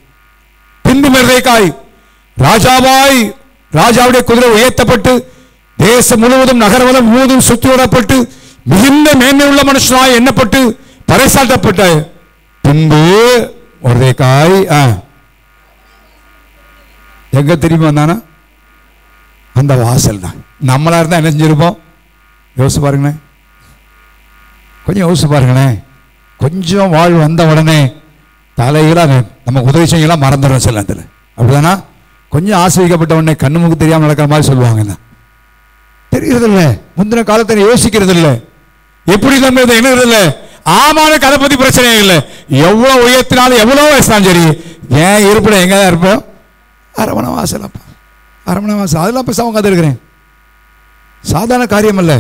பின்பு மொர்தெகாய் ராஜாவுடைய குதிரை உயர்த்தப்பட்டு தேசம் முழுவதும் நகரம் முழுவதும் சுற்றி விடப்பட்டு மிகுந்த மேன்மை உள்ள மனுஷனாய் எண்ணப்பட்டு பறைசாட்டப்பட்ட பின்பு மொர்தெகாய் எங்க திரும்பி வந்தானா? அந்த வாசல் தான். நம்மளா இருந்தா என்ன செஞ்சிருப்போம்? யோசிச்சு பாருங்களேன். கொஞ்சம் யோசிச்சு பாருங்களேன். கொஞ்சம் வாழ்வு வந்த உடனே தலையில நம்ம உதவி செய்யலாம் மறந்துடும் சில நேரத்தில். அப்படிதானா? கொஞ்சம் ஆசிரியப்பட்ட உடனே கண்ணு மூக்கு தெரியாமல் நடக்கிற மாதிரி சொல்லுவாங்க. தெரிகிறது இல்லை, முந்தின காலத்தில் யோசிக்கிறது இல்லை, எப்படி நம்ம என்னது இல்லை. ஆமான கதை பத்தி பிரச்சனை இல்லை. எவ்வளவு உயர்த்தினாலும் எவ்வளவு வயசுனாலும் சரி, ஏன் இருப்பிட எங்க தான் இருப்போம்? அரமண வாசல். அப்பா அரமண வாசல், அதெல்லாம் இப்போ சவங்க இருக்கிறேன். சாதாரண காரியம் அல்ல.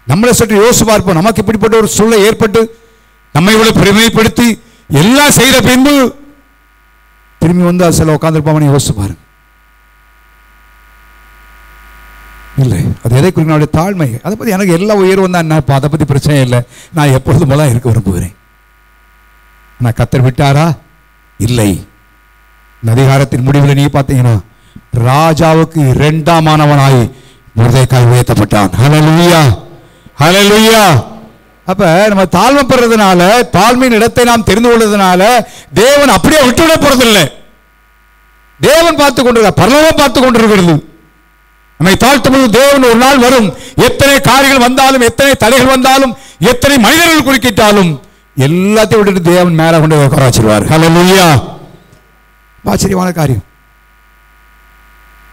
நம்மளை சற்று யோசிச்சு பார்ப்போம். நமக்கு இப்படிப்பட்ட ஒரு சூழலை ஏற்பட்டு நம்மை இவ்வளவு பெருமைப்படுத்தி எல்லாம் செய்த பின்பு திரும்பி வந்து அது சில உட்காந்துருப்பாமனு யோசிச்சு பாருங்க. இல்லை, அது எதை குறிப்பிட தாழ்மை. அதை பற்றி எனக்கு எல்லா உயர்வும் தான் என்ன, அதை பற்றி பிரச்சனை இல்லை. நான் எப்பொழுதும் போல இருக்க விரும்புகிறேன். நான் கத்தர் விட்டாரா? இல்லை. இந்த அதிகாரத்தின் முடிவில் நீ பார்த்தீங்கன்னா ராஜாவுக்கு இரண்டாமானவனாய் மொர்தெகாய் உயர்த்தப்பட்டான். ஹல்லேலூயா, ஹல்லேலூயா. அப்ப நம்ம தாழ்மைப்படுறதுனால, தாழ்மையின் இடத்தை நாம் தெரிந்து கொள்வதனால தேவன் அப்படியே விட்டுவிட போறதில்லை. தேவன் பார்த்து கொண்டிருக்கிறார், பரலோகம் பார்த்து கொண்டிருக்கிறது. நம்மை தாழ்த்தும் தேவன் ஒரு நாள் வரும். எத்தனை காரியங்கள் வந்தாலும், எத்தனை தடைகள் வந்தாலும், எத்தனை மனிதர்கள் குறுக்கிட்டாலும் எல்லாத்தையும் விட்டுட்டு தேவன் மேல கொண்டு உட்கார வச்சிருவார். ஹல்லேலூயா. ஆச்சரியமான காரியம்.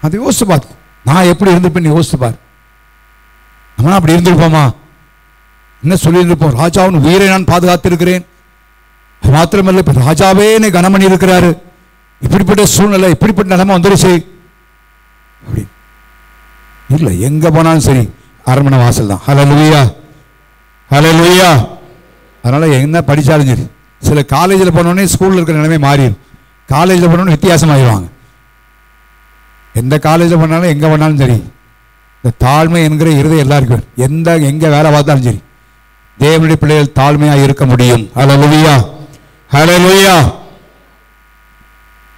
அதை யோசிச்சு பார்த்து, நான் எப்படி இருந்திருப்பேன் யோசிச்சு பார். நம்ம அப்படி இருந்திருப்போமா? என்ன சொல்லியிருப்போம்? ராஜாவின் உயிரை நான் பாதுகாத்திருக்கிறேன், மாத்திரமல்ல இப்ப ராஜாவே என்னை கனம் பண்ணி இருக்கிறாரு. இப்படிப்பட்ட சூழ்நிலை, இப்படிப்பட்ட நிலைமை வந்துருச்சு அப்படி இல்லை. எங்க போனாலும் சரி அரண்மனை வாசல் தான். ஹல்லேலூயா, ஹல்லேலூயா. அதனால என்ன படித்தாலும் சரி, சில காலேஜில் போனோடனே ஸ்கூலில் இருக்கிற நிலைமை மாறிடும். காலேஜில் போனோடனே வித்தியாசமாகிடுவாங்க. எந்த காலேஜில் போனாலும் எங்கே போனாலும் சரி, இந்த தாழ்மை என்கிற இருதயம் எல்லாருக்கும், எங்கே வேலை பார்த்தாலும் சரி, தேவனுடைய பிள்ளைகள் தாழ்மையாக இருக்க முடியும். ஹல்லேலூயா, ஹல்லேலூயா.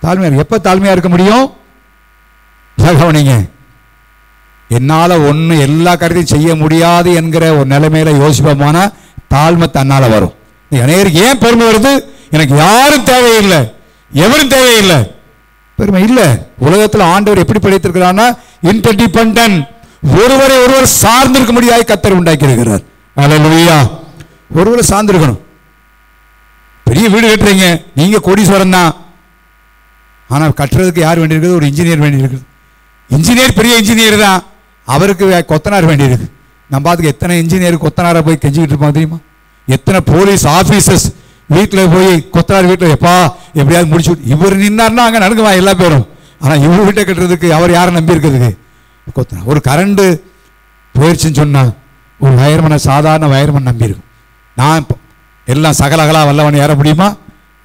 தாழ்மையாக எப்போ தாழ்மையாக இருக்க முடியும்? கவனிங்க. என்னால் ஒன்று எல்லா காரியத்தையும் செய்ய முடியாது என்கிற ஒரு நிலைமையில யோசிப்போமானா தாழ்மை தன்னால் வரும். அநேகருக்கு ஏன் பெருமை வருது? எனக்கு யாரும் தேவையில்லை, எவரும் தேவையில்லை, பெருமை இல்லை. உலகத்தில் ஆண்டவர் எப்படி படைத்திருக்கிறான்னா இன்டர்டிபெண்டன்ட், ஒருவரை ஒருவர் சார்ந்திருக்க முடியாத கர்த்தர் உண்டாக்கி இருக்கிறார். ஹல்லேலூயா. ஒருவரை சார்ந்திருக்கணும். பெரிய வீடு கட்டுறீங்க, நீங்க கோடீஸ்வரன் தான். ஆனால் கட்டுறதுக்கு யார் வேண்டியிருக்குது? ஒரு இன்ஜினியர் வேண்டியிருக்குது. இன்ஜினியர் பெரிய இன்ஜினியர் தான், அவருக்கு கொத்தனார் வேண்டியிருக்கு. நம்ம பார்த்துக்க எத்தனை இன்ஜினியர் கொத்தனாரை போய் கெஞ்சிக்கிட்டு இருப்பாங்க தெரியுமா? எத்தனை போலீஸ் ஆஃபீஸர்ஸ் வீட்டில் போய் கொத்தனார் வீட்டில் எப்பா எப்படியாவது முடிச்சு, இவர் நின்னார்னா அங்கே நடக்குமா எல்லா பேரும். ஆனால் இவர் வீட்டை கட்டுறதுக்கு அவர் யாரை நம்பி இருக்கிறதுக்கு? கொத்தனார். ஒரு கரண்டு போயிடுச்சுன்னு சொன்னால் ஒரு வயர்மனை, சாதாரண வயர்மன் நம்பி இருக்கும். நான் எல்லாம் சகலகலா வல்லவன் ஏற முடியுமா?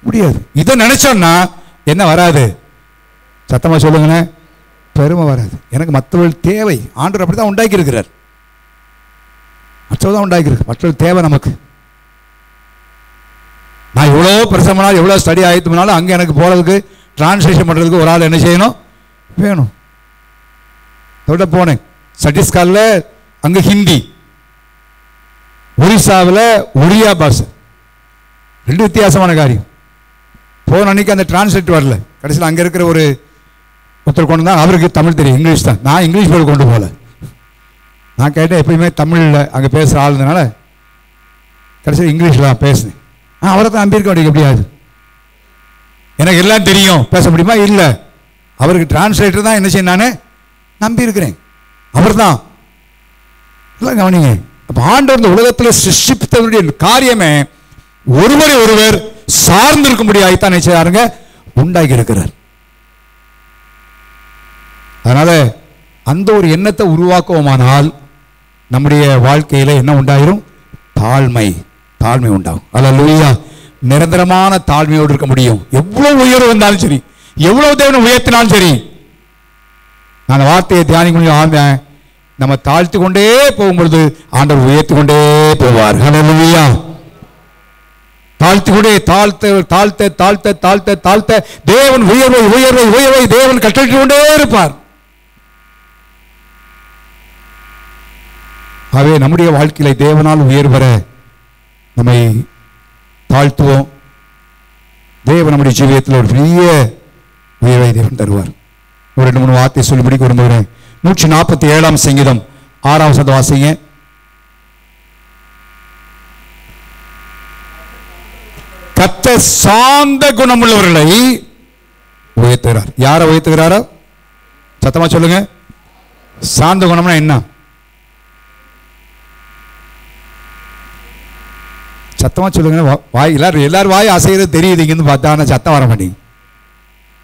முடியாது. இதை நினைச்சோன்னா என்ன வராது? சத்தமாக சொல்லுங்களேன். பெருமை வராது. எனக்கு மற்றவர்கள் தேவை. ஆண்டவர் அப்படி தான் உண்டாக்கி இருக்கிறார். மற்றவர்கள் தான் உண்டாக்கியிருக்கு. மற்றவர்கள் தேவை நமக்கு. நான் எவ்வளோ பிரசமனாலும் எவ்வளோ ஸ்டடி ஆகிட்டுனாலும் அங்கே எனக்கு போகிறதுக்கு டிரான்ஸ்லேஷன் பண்ணுறதுக்கு ஒரு ஆள் என்ன செய்யணும்? வேணும். அதோட போனேன் சத்தீஸ்கரில், அங்கே ஹிந்தி, ஒரிசாவில் ஒரியா பாஷை, ரெண்டு வித்தியாசமான காரியம். போன அன்னைக்கு அந்த டிரான்ஸ்லேட் வரல. கடைசியில் அங்கே இருக்கிற ஒரு ஒருத்தர் கொண்டு தான், அவருக்கு தமிழ் தெரியும், இங்கிலீஷ் தான். நான் இங்கிலீஷ் போய் கொண்டு போகல. நான் கேட்டேன், எப்பயுமே தமிழில் அங்கே பேசுகிற ஆளுனால கடைசியில் இங்கிலீஷில் தான் பேசினேன். அவரை தான் நம்பியிருக்க வேண்டிய எப்படியாது? எனக்கு எல்லாம் தெரியும், பேச முடியுமா? இல்லை. அவருக்கு டிரான்ஸ்லேட்டர் தான் என்ன செய்ய நான் நம்பியிருக்கிறேன். அவர் தான் எல்லாம் கவனிங்க. அப்போ ஆண்டவர் இந்த உலகத்தில் சிருஷ்டித்தவருடைய காரியமே ஒருவரை ஒருவர் சார்ந்திருக்க முடியாதுதான் நினைச்சாருங்க உண்டாக்கி இருக்கிறார். அதனால அந்த ஒரு எண்ணத்தை உருவாக்குவோமானால் நம்முடைய வாழ்க்கையில என்ன உண்டாயிரும்? தாழ்மை, தாழ்மை உண்டாகும். அல்லேலூயா. நிரந்தரமான தாழ்மையோடு இருக்க முடியும். எவ்வளவு உயர்வு வந்தாலும் சரி, எவ்வளவு தேவனை உயர்த்தினாலும் சரி. நான் வார்த்தையை தியானிக்க ஆரம்பிச்சேன். நம்ம தாழ்த்து கொண்டே போகும்பொழுது ஆண்டவர் உயர்த்தி கொண்டே போவார். அல்லேலூயா. தாழ்த்து கொண்டே தாழ்த்த தாழ்த்த தாழ்த்த தாழ்த்த தாழ்த்த தேவன் உயர்வை உயர்வை உயர்வை தேவன் கட்டளிட்டு கொண்டே இருப்பார். ஆகவே நம்முடைய வாழ்க்கையில தேவனால் உயர் பெற நம்மை தாழ்த்துவோம். தேவன் நம்முடைய ஜீவியத்தில் ஒரு பெரிய உயர்வை தேவன் தருவார். ஒரு 2-3 வார்த்தை சொல்லும்படி விரும்புகிறேன். 147 சங்கீதம் 6 வாசிங்க. கர்த்தர் சாந்த குணமுள்ளவர்களை உயர்த்துகிறார். யாரை உயர்த்துகிறாரோ? சத்தமா சொல்லுங்க. சாந்த குணம்னா என்ன? சத்தமா சொல்லுங்க. வாய் எல்லாரும் வாய் அசைகிறது தெரியுது இங்கிருந்து பார்த்தா, ஆனால் சத்தம் வர மாட்டேங்க.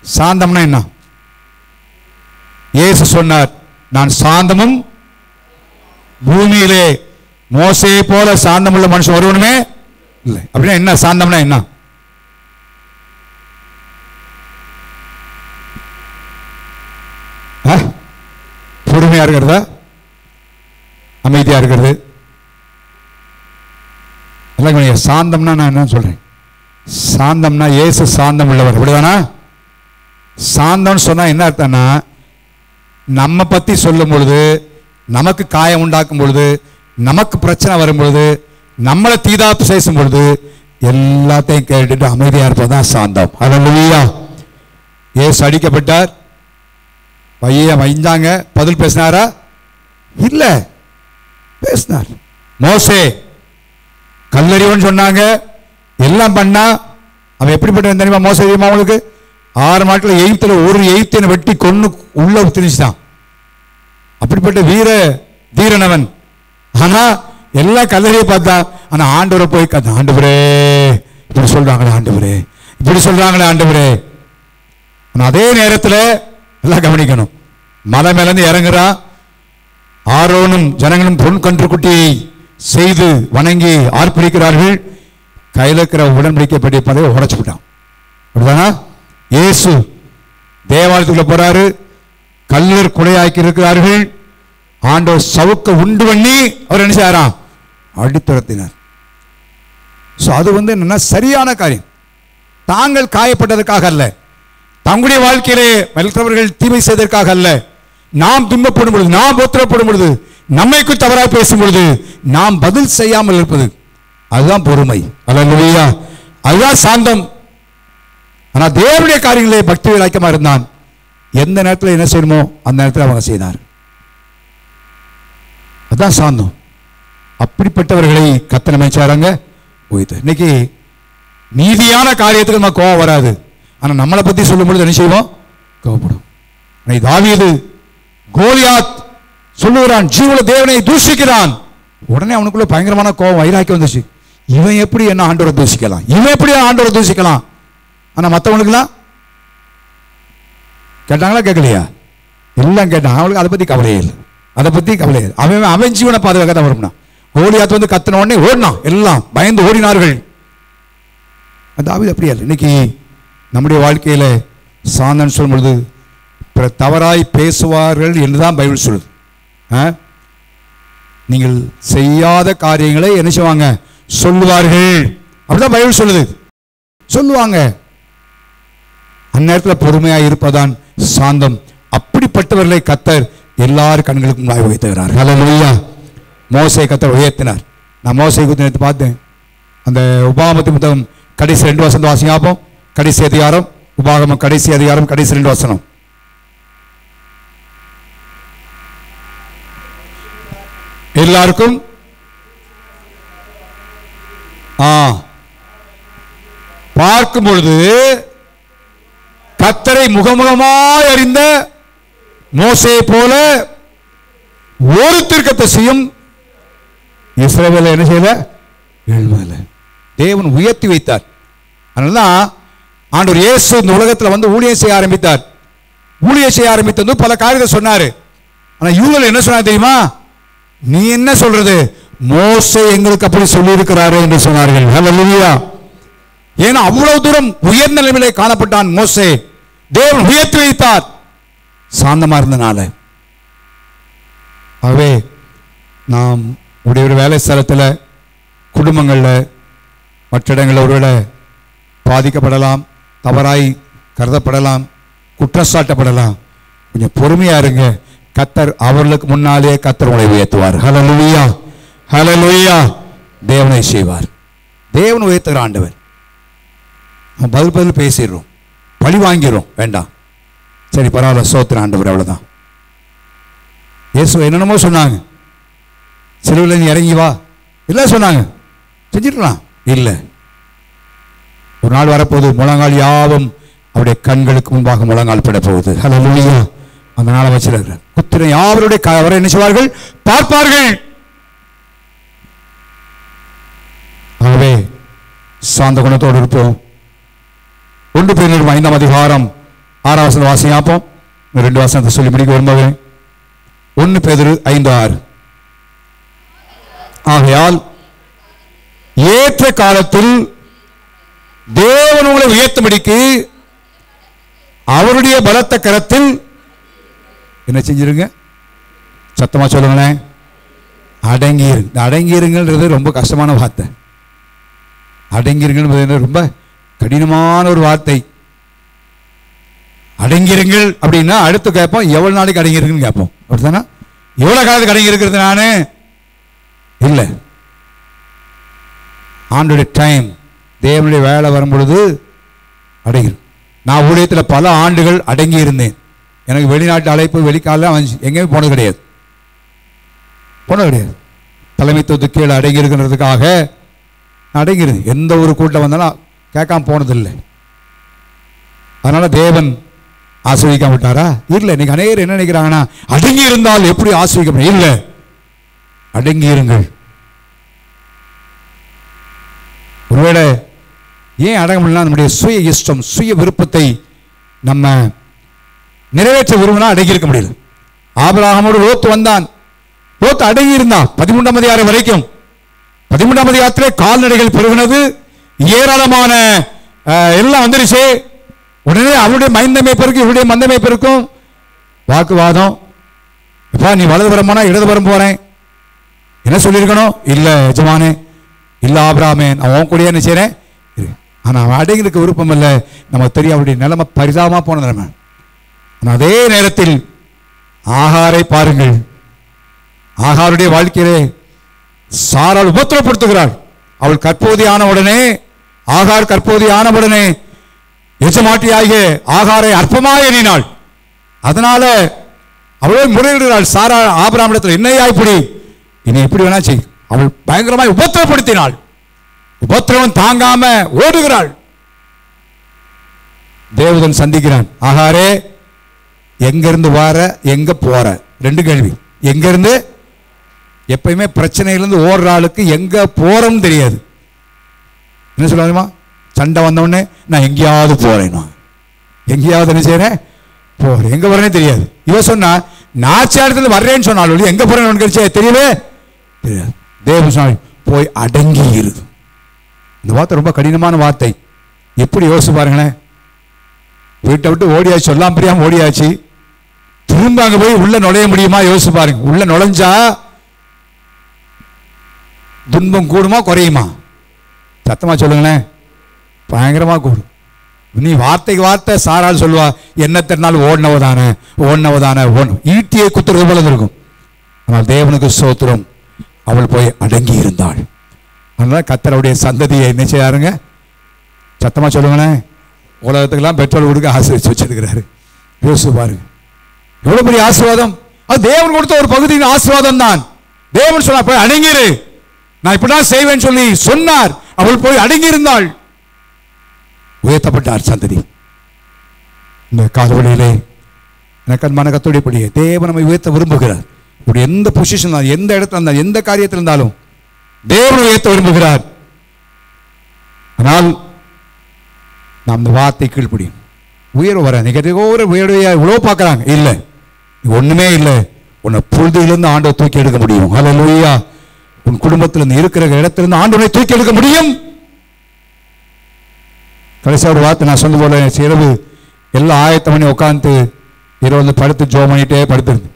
சாந்தம்னா என்ன? இயேசு சொன்னார், நான் சாந்தமும் பூமியிலே மோசேயை போல சாந்தமுள்ள மனுஷன் ஒருவனுமே இல்லை. அப்படின்னா என்ன? சாந்தம்னா என்ன? பொறுமையா இருக்கிறதா, அமைதியா இருக்கிறது? சாந்தம்னா நான் என்ன சொல்றேன்? சாந்தம்னா இயேசு சாந்தம் உள்ளவர், அப்படிதானா? சாந்தம்னு சொன்னா என்ன அர்த்தம்னா, நம்ம பத்தி சொல்லும் பொழுது, நமக்கு காயம் உண்டாக்கும் பொழுது, நமக்கு பிரச்சனை வரும் பொழுது, நம்மளை தீதாப்பு பேசும் பொழுது எல்லாத்தையும் கேட்டுட்டு அமைதியா இருப்பதான் சாந்தம். அல்லேலூயா. இயேசு அடிக்கப்பட்டார், பையன் வைந்தாங்க, பதில் பேசினாரா? இல்ல, பேசினார். மோசே கல்லறிவன் சொன்னாங்க, எல்லாம் பண்ணா. அவன் எப்படிப்பட்ட தெரியுமா? மோசே தெரியுமா அவங்களுக்கு? 6 நாட்கள் எகிப்தில் ஒரு எகிப்தியனை வெட்டி கொன்னு உள்ள திணிச்சுட்டான். அப்படிப்பட்ட வீரனவன். ஆனா எல்லாம் கல்லறையை பார்த்தா. ஆனா ஆண்டவரை போய் ஆண்டவரே இப்படி சொல்றாங்களே, ஆண்டவரே இப்படி சொல்றாங்களே, ஆண்டவரே. அதே நேரத்தில் எல்லாம் கவனிக்கணும். மலை மேலேருந்து இறங்குறான். ஆரோனும் ஜனங்களும் பொன் கன்றுக்குட்டியை செய்து வணங்கி ஆர்ப்பரிக்கிறார்கள். கையில் இருக்கிற உடன்படிக்கைப்படி பதவியை உடைச்சு விட்டான். அப்படிதானா? இயேசு தேவாலயத்துக்குள்ள போறாரு, கல்லர் குலையாக்கி இருக்கிறார்கள். ஆண்டவர் சவுக்க உண்டு பண்ணி அவர் என்ன செய்யறான்? அடித்துரத்தினார். அது என்னன்னா சரியான காரியம். தாங்கள் காயப்பட்டதற்காக அல்ல, தங்களுடைய வாழ்க்கையிலே மற்றவர்கள் தீமை செய்ததற்காக அல்ல. நாம் துன்பப்படும் பொழுது, நாம் உத்தரப்படும் பொழுது, நம்மைக்கு தவறாக பேசும் பொழுது நாம் பதில் செய்யாமல் இருப்பது, அதுதான் பொறுமை. அல்லேலூயா. அதுதான் சாந்தம். ஆனா தேவனுடைய காரியங்களே பக்தி விளக்கமா இருந்தான். எந்த நேரத்தில் என்ன செய்யணுமோ அந்த நேரத்தில் அவங்க செய்தார். அதுதான் சாந்தம். அப்படிப்பட்டவர்களை கர்த்தர் அமைச்சாராங்க. இன்னைக்கு நீதியான காரியத்துக்கு நம்ம கோபம் வராது. ஆனா நம்மளை பத்தி சொல்லும் பொழுது என்ன செய்வோம்? கோபப்படும். தாவீது கோலியாத் சொல்லுகிறான், ஜீவன தேவனை தூஷிக்கிறான். உடனே அவனுக்குள்ள பயங்கரமான கோபம், வைராக்கி வந்துச்சு. இவன் எப்படி என்ன ஆண்டவரை தூஷிக்கலாம்? இவன் எப்படி ஆண்டவரை தூஷிக்கலாம்? ஆனா மற்றவனுக்குலாம் கேட்டாங்களா? கேட்கலையா? எல்லாம் கேட்டான். அவனுக்கு அதை பத்தி கவலையே இல்லை. அதை பத்தி கவலையே இல்லை. அவன் ஜீவனை பாதுகாக்க தான் வரும்னா. கோலியாத் வந்து கத்தின உடனே ஓடினான். எல்லாம் பயந்து ஓடினார்கள். தாவீது அப்படியே இல்லை. இன்னைக்கு நம்முடைய வாழ்க்கையில சாந்தன் சொல்லும் பொழுது தவறாய் பேசுவார்கள் என்றுதான் பைபிள் சொல்லுது. நீங்கள் செய்யாத காரியங்களை என்ன செய்வாங்க? சொல்லுவார்கள். அப்படிதான் பைபிள் சொல்லுது. சொல்லுவாங்க. அந்நேரத்தில் பொறுமையாக இருப்பதான் சாந்தம். அப்படிப்பட்டவர்களை கர்த்தர் எல்லார் கண்களுக்கும் வாய் வைத்துகிறார். ஹல்லேலூயா. மோசே கர்த்தர் உயர்த்தினார். நான் மோசே குறித்து பார்த்தேன். அந்த உபாகமத்தின் புத்தகம் கடைசி 2 வசனம் வாசிப்போம். கடைசி அதிகாரம், உபாகமம் கடைசி அதிகாரம், கடைசி 2 வசனம். எல்லாருக்கும் பார்க்கும் பொழுது கர்த்தரை முகமுகமாய் அறிந்த மோசேயை போல ஒரு தீர்க்கதரிசியும் இஸ்ரவேலை என்ன செய்யல? எழுமல. தேவன் உயர்த்தி வைத்தார். அதனாலதான் ஆண்டவர் இயேசு இந்த உலகத்தில் வந்து ஊழியம் செய்ய ஆரம்பித்தார். ஊழியம் செய்ய ஆரம்பித்தது பல காரியத்தை சொன்னாரு. ஆனா யூதர்கள் என்ன சொன்னார் தெரியுமா? நீ என்ன சொல்றது? மோசே எங்களுக்கு அப்படி சொல்லி இருக்கிறாரு என்று சொன்னார்கள். ஹல்லேலூயா. ஏன்னா அவ்வளவு தூரம் உயர்ந்த நிலையிலே காணப்பட்டான் மோசே. தேவன் உயர்த்தி வைத்தார் சாந்தமா இருந்தனால. ஆகவே நாம் உடைய வேலை ஸ்தலத்தில், குடும்பங்களில், மற்ற இடங்களில் ஒருவேளை பாதிக்கப்படலாம், தவறாய் கருதப்படலாம், குற்றம் சாட்டப்படலாம். கொஞ்சம் பொறுமையா இருங்க. கர்த்தர் அவர்களுக்கு முன்னாலே கர்த்தர் உங்களை உயர்த்துவார். ஹல்லேலூயா. ஹல்லேலூயா. தேவனை செய்வார். தேவன் உயர்த்துகிற ஆண்டவர். பதில் பேசிடுறோம், பழி வாங்கிடுறோம். வேண்டாம், சரி பரவாயில்ல, சோத்திர ஆண்டவர், அவ்வளவுதான். இயேசு என்னென்னமோ சொன்னாங்க. சிலுவையில் நீ இறங்கி வா எல்லாம் சொன்னாங்க. செஞ்சிடலாம். இல்லை, ஒரு நாள் வரப்போது முழங்கால் யாவும் அவருடைய கண்களுக்கு முன்பாக முழங்கால் பட போகுது. ஹல்லேலூயா. அந்த நாளை வச்சிருக்கிறார். புத்திரன் யாவருடைய அவரை என்ன செய்வார்கள்? பார்ப்பார்கள். ஆகவே சாந்த குணத்தோடு இருப்போம். 1 Peter 5 அதிகாரம் 6 வசனம் வாசியாப்போம். 2 வசனத்தை சொல்லி முடிக்க விரும்புகிறேன். 1 Peter 5:6. ஆகையால் ஏற்ற காலத்தில் தேவன் உங்களை உயர்த்தும்படிக்கு அவருடைய பலத்த கரத்தில் என்ன செஞ்சிருங்க? சத்தமா சொல்லுங்களேன். அடங்கியிருங்க. அடங்கியிருங்கிறது ரொம்ப கஷ்டமான வார்த்தை. அடங்கிருங்கள் ரொம்ப கடினமான ஒரு வார்த்தை. அடங்கிருங்கள் அப்படின்னா அடுத்து கேட்போம், எவ்வளவு நாளைக்கு அடங்கிருக்குன்னு கேட்போம். அப்படித்தானா? எவ்வளவு காலத்துக்கு அடங்கி இருக்கிறது? நானு இல்லை, ஆண்டுடைய டைம், தேவனுடைய வேலை வரும் பொழுது அடங்கிடும். நான் ஊழியத்தில் பல ஆண்டுகள் அடங்கி இருந்தேன். எனக்கு வெளிநாட்டு அழைப்பு வெளிக்கால எங்கேயுமே போனது கிடையாது. தலைமைத்துவத்துக்கு கீழே அடங்கி இருக்கிறதுக்காக அடங்கிருது. எந்த ஒரு கூட்டம் வந்தாலும் கேட்காம போனதில்லை. அதனால தேவன் ஆசிர்வதிக்காம விட்டாரா? இல்லை. இன்னைக்கு அநேகர் என்ன நினைக்கிறாங்கன்னா, அடங்கி இருந்தால் எப்படி ஆசிர்வதிக்க? இல்லை, அடங்கி இருங்கள். ஒருவேளை ஏன் அடங்க முடியல? நம்முடைய சுய இஷ்டம், சுய விருப்பத்தை நம்ம நிறைவேற்ற விரும்பினா அடங்கி இருக்க முடியல. ஆபிரகாமோடு லோத்து வந்தான். லோத்து அடங்கி இருந்தான் 13ஆம் அதிகாரம் வரைக்கும். 13ஆம் அதிகாரத்திலே கால்நடைகள் பெருகினது, ஏராளமான எல்லாம் வந்துருச்சு. உடனே அவருடைய மைந்தமை பெருக்கும், இவருடைய மந்தமை பெருக்கும், வாக்குவாதம். எப்பா நீ வலதுபுறமானா இடதுபுறம் போறேன், என்ன சொல்லியிருக்கணும்? இல்லை எஜமானே, இல்லை ஆபிரகாமே, நான் உன் கூடயே என்ன செய்றேன். ஆனால் அவன் அடங்கிருக்க விருப்பம் இல்லை. நமக்கு தெரியும் அவருடைய நிலைமை பரிதாபமாக போன நிலைமை. ஆனால் அதே நேரத்தில் ஆகாரை பாருங்கள். ஆகாருடைய வாழ்க்கையிலே சாராள் உபத்திரப்படுத்துகிறாள். அவள் கற்போதியான உடனே, ஆகார் கற்போதியான உடனே எஜமாட்டியாகிய ஆகாரை அற்பமாக எண்ணினாள். அதனால அவளே முறையிடுகிறாள். சாரா ஆபிரகாமிடத்தில், என்னையா இப்படி, இனி எப்படி வேணா செய். அவள் பயங்கரமாய் உபத்திரப்படுத்தினாள். உபத்திரவம் தாங்காம ஓடுகிறாள். தேவதன் சந்திக்கிறான். ஆகாரே, எங்கிருந்து வார, எங்க போற? 2 கேள்வி. எங்கிருந்து? எப்பயுமே பிரச்சனையிலிருந்து ஓடுற ஆளுக்கு எங்க போறோம் தெரியாது. என்ன சொல்லுமா? சண்டை வந்தவுடனே நான் எங்கேயாவது போறேன், நான் எங்கேயாவது என்ன செய்யறேன், போறேன், எங்க போறேனே தெரியாது. இவ சொன்னா நாச்சியாரத்தில் வர்றேன்னு சொன்னாலும் எங்க போறேன்னு கிடைச்சே தெரியவே தெரியாது. தேவன் சொன்ன போய் அடங்கி இருக்கு. இந்த வார்த்தை ரொம்ப கடினமான வார்த்தை. எப்படி யோசிச்சு பாருங்களேன். வீட்டை விட்டு ஓடியாச்சு, சொல்லாம் பிரியாம ஓடியாச்சு, திரும்ப அங்க போய் உள்ள நுழைய முடியுமா? யோசிச்சு பாருங்க. உள்ள நுழைஞ்சா துன்பம் கூடுமா குறையுமா? சத்தமா சொல்லுங்களேன். பயங்கரமா கூடும். நீ வார்த்தைக்கு வார்த்தை சாரால் சொல்லுவா, என்ன தெரினாலும் ஓடினவதானே ஓடினவதானே ஈட்டியை குத்துறது போல இருக்கும். ஆனால் தேவனுக்கு ஸ்தோத்திரம், அவள் போய் அடங்கி இருந்தாள். அதனால கர்த்தருடைய சந்ததியை என்ன செய்யாருங்க? சத்தமா சொல்லுங்களேன். உலகத்துக்கெல்லாம் பெட்ரோல் கொடுக்க ஆசீர்வதிச்சு வச்சிருக்கிறாரு. யோசிச்சு பாருங்க, எவ்வளவு பெரிய ஆசீர்வாதம். அது தேவன் கொடுத்த ஒரு பகுதியின் ஆசீர்வாதம் தான். தேவன் சொன்னா போய் அடங்கிரு, நான் இப்படிதான் செய்வேன் சொல்லி சொன்னார். அவள் போய் அடங்கி இருந்தாள். உயர்த்தப்பட்டார் சந்ததி. இந்த காலவழியிலே எனக்கு மனக்கத்தோடையபடியே தேவன் நம்மை உயர்த்த விரும்புகிறார். இப்படி எந்த பொசிஷன், எந்த இடத்துல இருந்தாலும், எந்த காரியத்தில் இருந்தாலும் தேவன் உயர்த்த விரும்புகிறார். ஆனால் நாம் இந்த வார்த்தை கீழ்ப்படியும். உயர்வு வர உயர்வையா இவ்வளோ பார்க்குறாங்க. இல்லை, ஒன்றுமே இல்லை. உன்னை புழுதியிலிருந்து ஆண்டை தூக்கி எடுக்க முடியும். ஹல்லேலூயா. உன் குடும்பத்திலிருந்து இருக்கிற இடத்திலிருந்து ஆண்டவனை தூக்கி எடுக்க முடியும். கடைசியாக ஒரு வார்த்தை நான் சொன்ன போல, இரவு எல்லாம் ஆயத்த மணி உட்காந்து இரவு படுத்து ஜோ பண்ணிட்டே படுத்துருந்து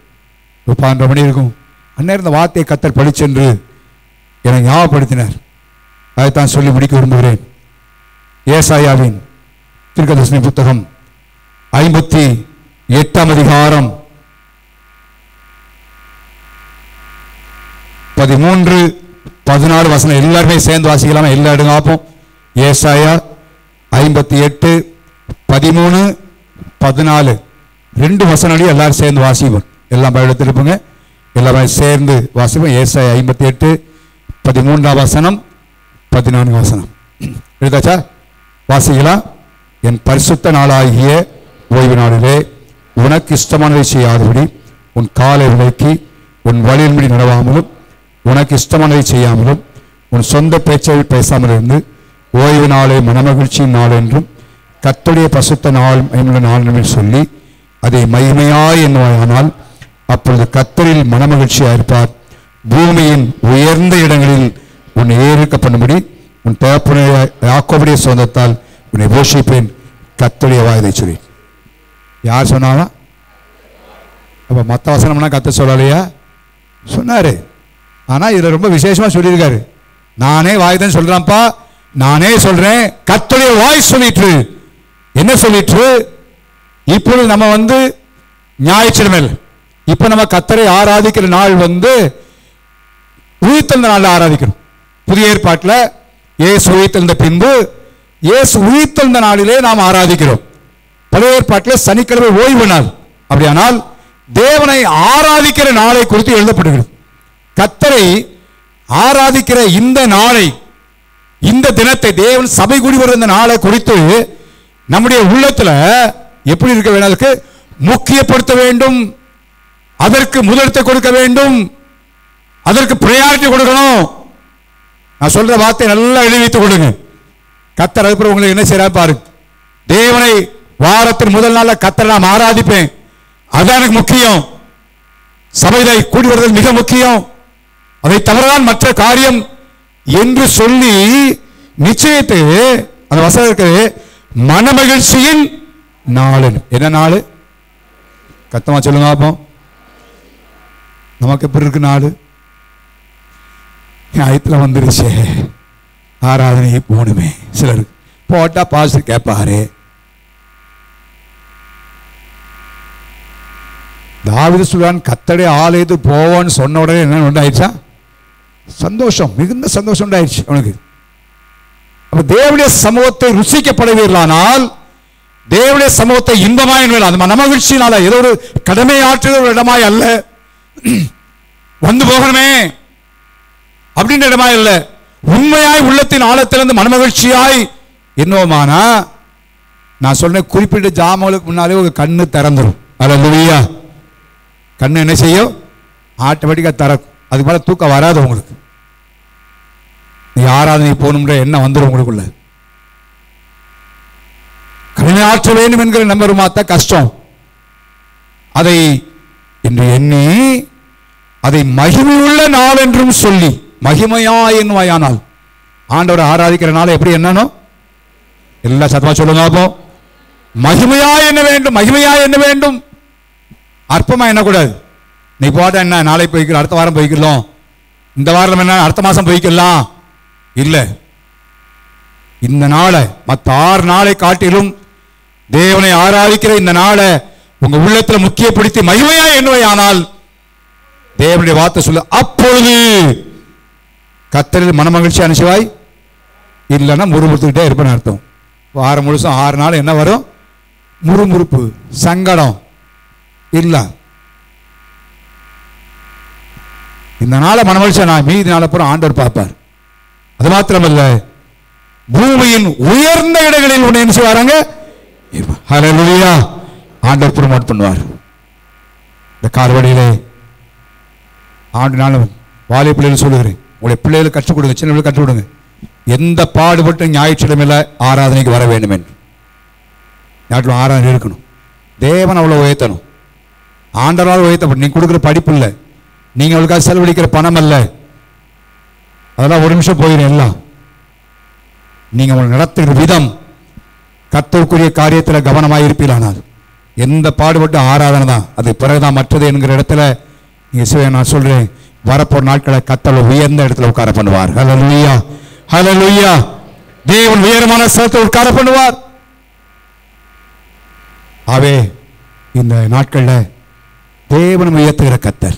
12 மணி இருக்கும். அந்நேரம் இந்த வார்த்தையை கர்த்தர் படிச்சென்று எனக்கு ஞாபகப்படுத்தினார். அதைத்தான் சொல்லி முடிக்க விரும்புகிறேன். ஏசாயாவின் தீர்க்கதரிசன புத்தகம் 58ஆம் அதிகாரம் 13-14 வசனம் எல்லாருமே சேர்ந்து வாசிக்கலாமா? எல்லா இடங்க பார்ப்போம். ஏசாயா 58:13-14 2 வசனம் எல்லாரும் சேர்ந்து வாசிப்போம். எல்லாம் பைபிள் இருப்போங்க, எல்லாமே சேர்ந்து வாசிப்போம். ஏசாயா 58:13 வசனம் 14 வசனம் எடுத்தாச்சா? வாசிக்கலாம். என் பரிசுத்த நாளாகிய ஓய்வு நாளிலே உனக்கு இஷ்டமானதை செய்யாதபடி உன் காலை விலக்கி உன் வழியின்படி நடவாமலும் உனக்கு இஷ்டமானதை செய்யாமலும் உன் சொந்த பேச்சை பேசாமல் இருந்து ஓய்வு நாளை மனமகிழ்ச்சியின் நாள் என்றும் கர்த்தருடைய பசுத்த நாள் நாள் என்று சொல்லி அதை மகிமையாய் என்னவானால் அப்பொழுது கர்த்தரில் மனமகிழ்ச்சியாக இருப்பார். பூமியின் உயர்ந்த இடங்களில் உன்னை ஏறிக்க பண்ணும்படி உன் தகப்பனுடைய யாக்கோபுடைய சொந்தத்தால் உன்னை போஷிப்பேன். கர்த்தருடைய வாய்தை சொல்லி யார் சொன்னாலும் அப்போ மற்ற வசனம்னா கர்த்தர் சொல்லலையா? சொன்னார். ஆனால் இதில் ரொம்ப விசேஷமாக சொல்லியிருக்காரு. நானே வாய் தான் சொல்கிறேன்ப்பா, நானே சொல்கிறேன், கர்த்தருடைய வாய் சொல்லிட்டு. என்ன சொல்லிட்டு? இப்பொழுது நம்ம ஞாயிற்றுக்கிழமை இப்போ நம்ம கர்த்தரை ஆராதிக்கிற நாள் உயிர்த்தெழுந்த நாளில் ஆராதிக்கிறோம். புதிய ஏற்பாட்டில் இயேசு உயிர்த்தெழுந்த பின்பு இயேசு உயிர்த்தெழுந்த நாளிலே நாம் ஆராதிக்கிறோம். பழைய ஏற்பாட்டில் சனிக்கிழமை ஓய்வு நாள். அப்படியானால் தேவனை ஆராதிக்கிற நாளை குறித்து எழுதப்படுகிறது. கர்த்தரை ஆராதிக்கிற இந்த நாளை, இந்த தினத்தை, தேவன் சபை கூடி வருகிற இந்த நாளை குறித்து நம்முடைய உள்ளத்தில் எப்படி இருக்க வேண்டும்? அதற்கு முக்கியப்படுத்த வேண்டும், அதற்கு முதலிடத்தை கொடுக்க வேண்டும், அதற்கு பிரையாரிட்டி கொடுக்கணும். நான் சொல்ற வார்த்தை நல்லா எழுதி வைத்துக் கொள்ளுங்க. கர்த்தர் அதுக்கு உங்களுக்கு என்ன செய்யறாரு பாருங்க. தேவனை வாரத்தின் முதல் நாள்ல கர்த்தரை நான் ஆராதிப்பேன், அதான் எனக்கு முக்கியம். சபையில கூடி வருவது மிக முக்கியம், அதை தவறான் மற்ற காரியம் என்று சொல்லி நிச்சயத்தை அந்த வசனம் இருக்குது. மனமகிழ்ச்சியின் நாள். என்ன நாள்? கத்தமா சொல்லுங்க பாப்போம். நமக்கு எப்படி இருக்கு நாள்? ஞாயிற்றுல வந்துருச்சு, ஆராதனை போகணுமே. சிலர் போட்டா பாஸ்டர் கேட்பாரு. தாவீது சொல்றான், கர்த்தருடைய ஆலயத்துக்கு போவான்னு சொன்ன உடனே என்ன உண்டாயிடுச்சா? சந்தோஷம், மிகுந்த சந்தோஷம் உண்டாயிடுச்சு அவனுக்கு. அப்ப தேவனுடைய சமூகத்தை ருசிக்கப்படவில்லையானால், தேவனுடைய சமூகத்தை இன்பமாய் அந்த மனமகிழ்ச்சியினால ஏதோ ஒரு கடமை ஆற்றுகிற ஒரு இடமாய் அல்ல, வந்து போகணுமே அப்படின்ற இடமாய் அல்ல, உண்மையாய் உள்ளத்தின் ஆழத்திலிருந்து மனமகிழ்ச்சியாய் என்னோமானா, நான் சொன்ன குறிப்பிட்ட ஜாமங்களுக்கு முன்னாலே ஒரு கண்ணு திறந்துடும். அல்லேலூயா. கண்ணு என்ன செய்யும்? ஆட்டோமேட்டிக்காக திறக்கும். அதுக்கு மேலே தூக்கம் வராது உங்களுக்கு. நீ ஆராதனை போகணுன்ற எண்ணம் வந்துடும் உங்களுக்குள்ள. கடமை ஆற்ற வேண்டும் என்கிற நம்பர் மாத்த கஷ்டம். அதை என்று எண்ணி அதை மகிமையுள்ள நாள் என்றும் சொல்லி, மகிமையா என்னவாயானால் ஆண்டவர் ஆராதிக்கிற நாள் எப்படி என்னன்னு எல்லா சத்தமா சொல்லுங்க. அப்போ மகிமையா என்ன வேண்டும், மகிமையா என்ன வேண்டும், அற்பமா எண்ணக்கூடாது. நீ போட்ட என்ன நாளை போய்க்கலாம், அடுத்த வாரம் போய்க்கலாம், இந்த வாரம் என்ன அடுத்த மாசம் போய்க்கலாம். இல்லை, இந்த நாளை மற்ற 6 நாளை காட்டிலும் தேவனை ஆராதிக்கிற இந்த நாளை உங்க உள்ளத்தில் முக்கியப்படுத்தி மகிமையா என்னவையானால் தேவனுடைய வார்த்தை சொல்ல, அப்பொழுது கர்த்தரில் மனமகிழ்ச்சி அனுசிவாய், இல்லைன்னா முறுமுறுத்துக்கிட்டே இருப்பேன்னு அர்த்தம். வாரம் முழுசும் 6 நாள் என்ன வரும்? முறுமுறுப்பு, சங்கடம் இல்ல. இந்த நாளை மனமகிழ்ச்சி நான் மீதி நாளை பூரா ஆண்டவர் பார்ப்பார். அது மாத்திரமல்ல, பூமியின் உயர்ந்த இடங்களில் உன்னை என்ன செய்வாங்க? ஹல்லேலூயா. ஆண்டவர் ப்ரமோட் பண்ணுவார். இந்த கால்வடியிலே ஆண்டு நாளும் வாலிப பிள்ளைகள் சொல்லுகிறேன், உங்களுடைய பிள்ளைகளுக்கு கற்றுக் கொடுங்க, சின்ன பிள்ளைகளுக்கு கற்றுக் கொடுங்க, எந்த பாடுபட்டு ஞாயிற்றுக்கிழமையில ஆராதனைக்கு வர வேண்டும் என்று. ஞாயிற்று ஆராதனை இருக்கணும். தேவன் அவ்வளோ உயர்த்தணும், ஆண்டவரால் உயர்த்தப்படும். நீங்கள் கொடுக்குற படிப்பு இல்லை, நீங்கள் அவளுக்காக செலவழிக்கிற பணம் அல்ல, அதெல்லாம் ஒரு நிமிஷம் போயிடும். எல்லாம் நீங்கள் உங்களை நடத்துகிற விதம், கர்த்தருக்குரிய காரியத்தில் கவனமாக இருப்பீர்களானால் எந்த பாடுபட்டு ஆராதனை தான், அது பிறகுதான் மற்றது என்கிற இடத்துல நீங்கள் நான் சொல்கிறேன், வரப்போற நாட்களை கர்த்தர் உயர்ந்த இடத்துல உட்கார பண்ணுவார். ஹல்லேலூயா, ஹல்லேலூயா. தேவன் உயரமான ஸ்தலத்தில் உட்கார பண்ணுவார். ஆவே இந்த நாட்களில் தேவன் உயர்த்துகிற கர்த்தர்,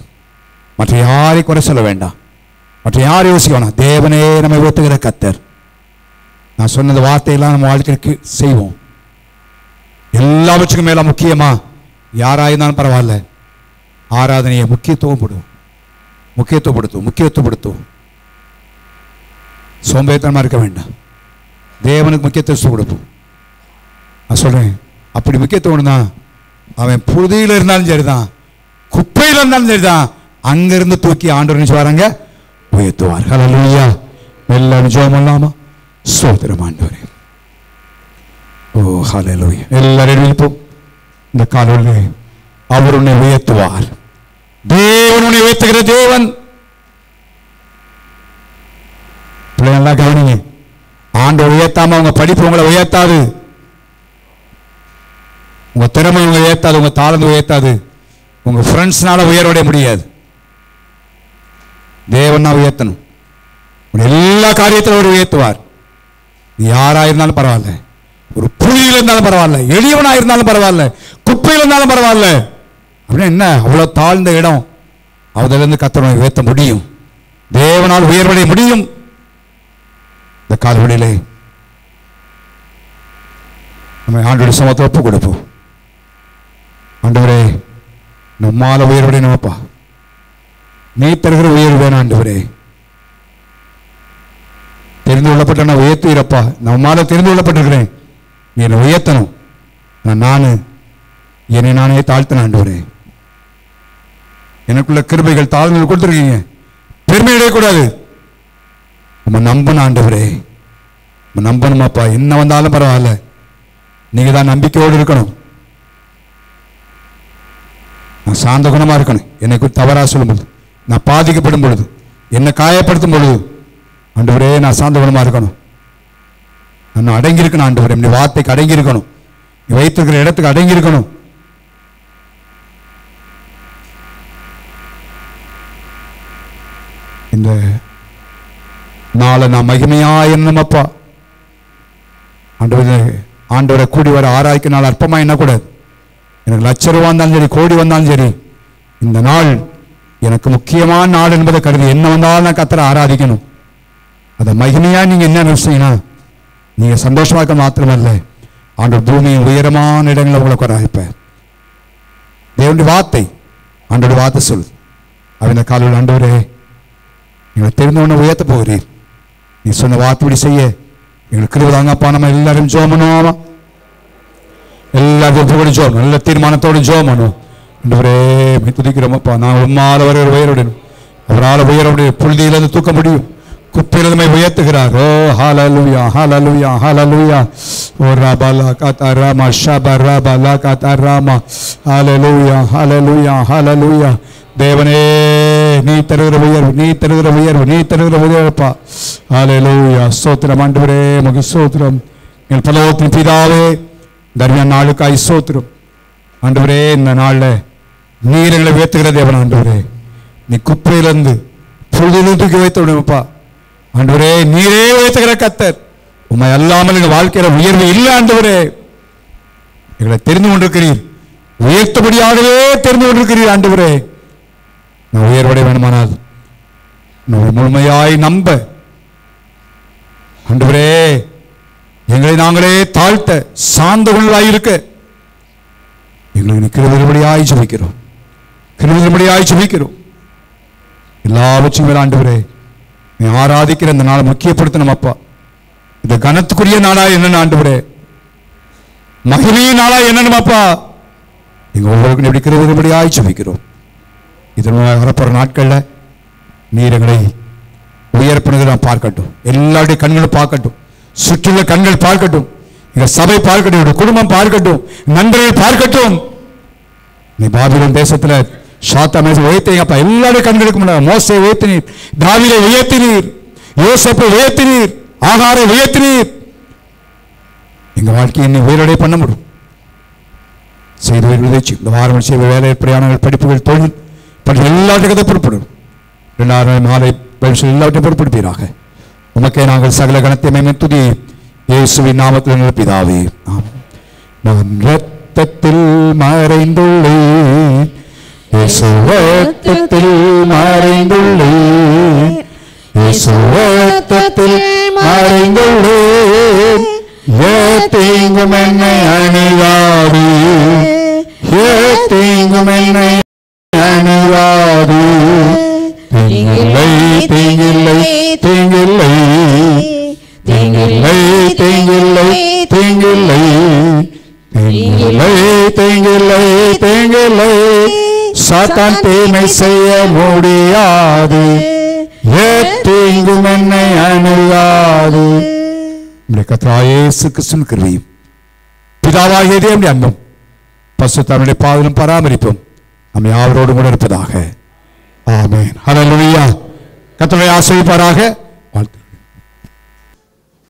மற்ற யாரை குறை சொல்ல வேண்டாம், மற்ற யாரை யோசிக்க வேண்டாம். தேவனே நம்ம உயர்த்துகிற கர்த்தர். நான் சொன்னது வார்த்தையெல்லாம் நம்ம வாழ்க்கைக்கு செய்வோம். எல்லாவற்றுக்கும் மேல முக்கியமா யாராயிருந்தாலும் பரவாயில்ல, ஆராதனையை முக்கியத்துவப்படுத்தும். சோம்பேறித்தனமா இருக்க வேண்டாம், தேவனுக்கு முக்கியத்துவம் கொடுப்போம். நான் சொல்றேன், அப்படி முக்கியத்துவம் தான் அவன் புழுதியில் இருந்தாலும் சரிதான், குப்பையில் இருந்தாலும் சரிதான், அங்கிருந்து தூக்கி ஆண்டவர் வராங்க உயர்த்துவார். ஹல்லேலூயா. எல்லாரும் ஜெபம் பண்ணலாமா? ஸ்தோத்திரம் ஆண்டவரே. ஓ ஹல்லேலூயா. எல்லாரும் எழுப்போம். இந்த காலையில் அவர் உன்னை உயர்த்துவார். தேவன் உன்னை உயர்த்துகிற தேவன். பிள்ளைங்களா கவனிங்க, ஆண்டவர் உயர்த்தாம உங்க படிப்பு உங்களை உயர்த்தாது, உங்க திறமை உங்களை உயர்த்தாது, உங்க தாளந்து உயர்த்தாது, உங்க ஃப்ரெண்ட்ஸ்னால உயர்வடைய முடியாது. தேவன் தான் உயர்த்தணும். எல்லா காரியத்திலும் அவர் உயர்த்துவார். யாரா இருந்தாலும் பரவாயில்ல, ஒரு புலியில் இருந்தாலும் பரவாயில்ல, எளியவனா இருந்தாலும் பரவாயில்ல, குப்பையில் இருந்தாலும் பரவாயில்ல. அப்படின்னா என்ன, அவ்வளவு தாழ்ந்த இடம், அதிலிருந்து கர்த்தரை உயர்த்த முடியும், தேவனால் உயர்வடைய முடியும். இந்த காலவெளியிலே நம்ம ஆண்டவருடைய சமூகத்தை ஒப்பு கொடுப்போம். ஆண்டவரே, நம்மால உயர்வடையணும்ப்பா, நீ தருகிற உயர்வு வேணும் ஆண்டவரே. தெரிந்து கொள்ளப்பட்ட நான் உயர்த்துகிறப்பா, நம்மால தெரிந்து கொள்ளப்பட்டிருக்கிறேன், நீ என்னை உயர்த்தணும். நான் என்னை நானே தாழ்த்தின ஆண்டவரே. எனக்குள்ள கிருபைகள் தாழ்ந்து கொடுத்துருக்கீங்க, பெருமை அடையக்கூடாது. நம்ம நம்பணும் ஆண்டவரே, நம்ம நம்பணுமாப்பா. என்ன வந்தாலும் பரவாயில்ல, நீங்க தான் நம்பிக்கையோடு இருக்கணும். நான் சாந்த குணமா இருக்கணும். என்னை குறித்து தவறாக சொல்லும் பொழுது, நான் பாதிக்கப்படும் பொழுது, என்னை காயப்படுத்தும் பொழுது, ஆண்டவரே நான் சாந்த குணமா இருக்கணும். நான் அடங்கி இருக்கணும் ஆண்டவரே, நீ வார்த்தைக்கு அடங்கி இருக்கணும், நீ வைத்திருக்கிற இடத்துக்கு அடங்கி இருக்கணும். இந்த நாளை நான் மகிமையா என்னமப்பா ஆண்டவரை கூடி வர ஆராய்க்கு நாள் அற்பமா எண்ணக்கூடாது. எனக்கு லட்ச ரூபா இருந்தாலும் சரி, கோடி வந்தாலும் சரி, இந்த நாள் எனக்கு முக்கியமான நாள் என்பதை கருதி என்ன வந்தாலும் நான் கர்த்தரை ஆராதிக்கணும். அதை மகிமையா நீங்க என்ன நினைச்சீங்கன்னா, நீங்க சந்தோஷமா இருக்க மாத்திரமல்ல, ஆண்டவர் பூமியின் உயரமான இடங்களில் உங்களை குறைப்ப தேவனுடைய வார்த்தை, ஆண்டோட வார்த்தை சொல். அவன் காலையில் ஆண்டவரே எங்களை தெரிந்தவனை உயர்த்த போகிறீர், நீ சொன்ன வார்த்தைப்படி செய்ய எங்களுக்கு கிருபை தாங்கப்பா. நம்ம எல்லாரும் ஜெபம் பண்ணுவோம், எல்லாரும் ஜெபம், நல்ல தீர்மானத்தோடு ஜெபம் பண்ணுவோம். ஆண்டவரே துதிக்கிறோமப்பா, நான் உம்மால வர உயரவிடணும், அவரால் உயரவுடைய புழுதியிலிருந்து தூக்க முடியும், குப்பையிலிருந்து உயர்த்துகிறார். ஓ ஹல்லேலூயா, ஹல்லேலூயா, ஹல்லேலூயா. ஓ ரபலா கதராமா ஷபரபலா கதராமா. ஹல்லேலூயா, ஹல்லேலூயா, ஹல்லேலூயா. தேவனே நீ தருகிற உயர்வு, நீ தருகிற உயர்வு, நீ தருகிற உயர்வுப்பா. ஹல்லேலூயா. ஸ்தோத்திரம் ஆண்டவரே, உமக்கு ஸ்தோத்திரம். எங்கள் பரலோகத்தின் பிதாவே, தர்மியான நாளுக்காய் ஸ்தோத்திரம் ஆண்டவரே. இந்த நாளில் நீர் எங்களை உயர்த்துகிற தேவன் ஆண்டவரே, நீ குப்பையிலிருந்து புழுதியிலிருந்து தூக்கி வைத்து விடுப்பா ஆண்டவரே. நீரே உயர்த்துகிற கர்த்தர், உண்மை அல்லாமல் எங்கள் வாழ்க்கையில உயர்வு இல்லை ஆண்டவரே. எங்களை தெரிந்து கொண்டிருக்கிறீர், உயர்த்தபடியாகவே தெரிந்து கொண்டிருக்கிறீர் ஆண்டவரே. நான் உயர்வடைய வேணுமானால் முழுமையாய் நம்ப ஆண்டவரே, எங்களை நாங்களே தாழ்த்த சார்ந்த உள்ளாயிருக்க எங்களுக்கு கிருபையாய் ஜெபிக்கிறோம், கிருபையாய் ஜெபிக்கிறோம். எல்லாவற்றையும் மேல ஆண்டவரே நீ ஆராதிக்கிற இந்த நாளை முக்கியப்படுத்தணும் அப்பா. இந்த கனத்துக்குரிய நாளா என்னன்னு ஆண்டவரே, மகிமையின் நாளா என்னன்னு அப்பா, எங்க ஒவ்வொருக்கும் எப்படி கிருபையாய் ஜெபிக்கிறோம். இதன் வரப்போற நாட்கள்ல நீர் எங்களை உயர்ப்பினதை நான் பார்க்கட்டும், எல்லாருடைய கண்களும் பார்க்கட்டும், சுற்றியுள்ள கண்கள் பார்க்கட்டும், எங்க சபை பார்க்கட்டும், குடும்பம் பார்க்கட்டும், நண்பர்கள் பார்க்கட்டும். நீ பாபிலோன் தேசத்துல சாத்தா மேசை உயர்த்தீங்கப்பா, எல்லாருடைய கண்களுக்கு முன்னாடி மோசே உயர்த்தினீர், தாவீதை உயர்த்தினீர், யோசேப்பை உயர்த்தினீர், ஆகாரை உயர்த்தினீர். எங்க வாழ்க்கையை நீ உயர்வடைய பண்ண முடியும். செய்து இந்த வாரம் செய்த வேலை பிரயாணங்கள், படிப்புகள், தொழில் பற்றி எல்லாத்தையும் கதை பொறுப்படும். 2 நாளை எல்லாவற்றையும் பொறுப்படுப்பீராக. உமக்கே நாங்கள் சகல கணத்தை மேமே துதி இயேசுவின் நாமத்தில் பிதாவே. நான் இரத்தத்தில் மறைந்துள்ளேன், இயேசு இரத்தத்தில் மறைந்துள்ளேன், இயேசு இரத்தத்தில் மறைந்துள்ளேன். ஏத்தீங்கும் என்னை அணியாதே, ஏத்தீங்கும் என்னை அணியாதே. தீங்கில்லை, தீங்கில்லை, தீங்கில்லை, தீங்கில்லை, தீங்கில்லை, தீங்கில்லை, தேங்கில்லை தேங்கில்லை தேங்கில்லை, சாத்தான் தீமை செய்ய முடியாது, தீங்கும் என்னை அணுகாது. கர்த்தராகிய இயேசு கிறிஸ்துவின் கிருபையும் பிதாவாகிய தேவனுடைய அன்பும் பரிசுத்தருடைய பாதலும் பராமரிப்பும் நம்மை யாவரோடும் கூட இருப்பதாக. ஆமென். ஹல்லேலூயா. கர்த்தரை ஆசீர்வதிப்பாராக.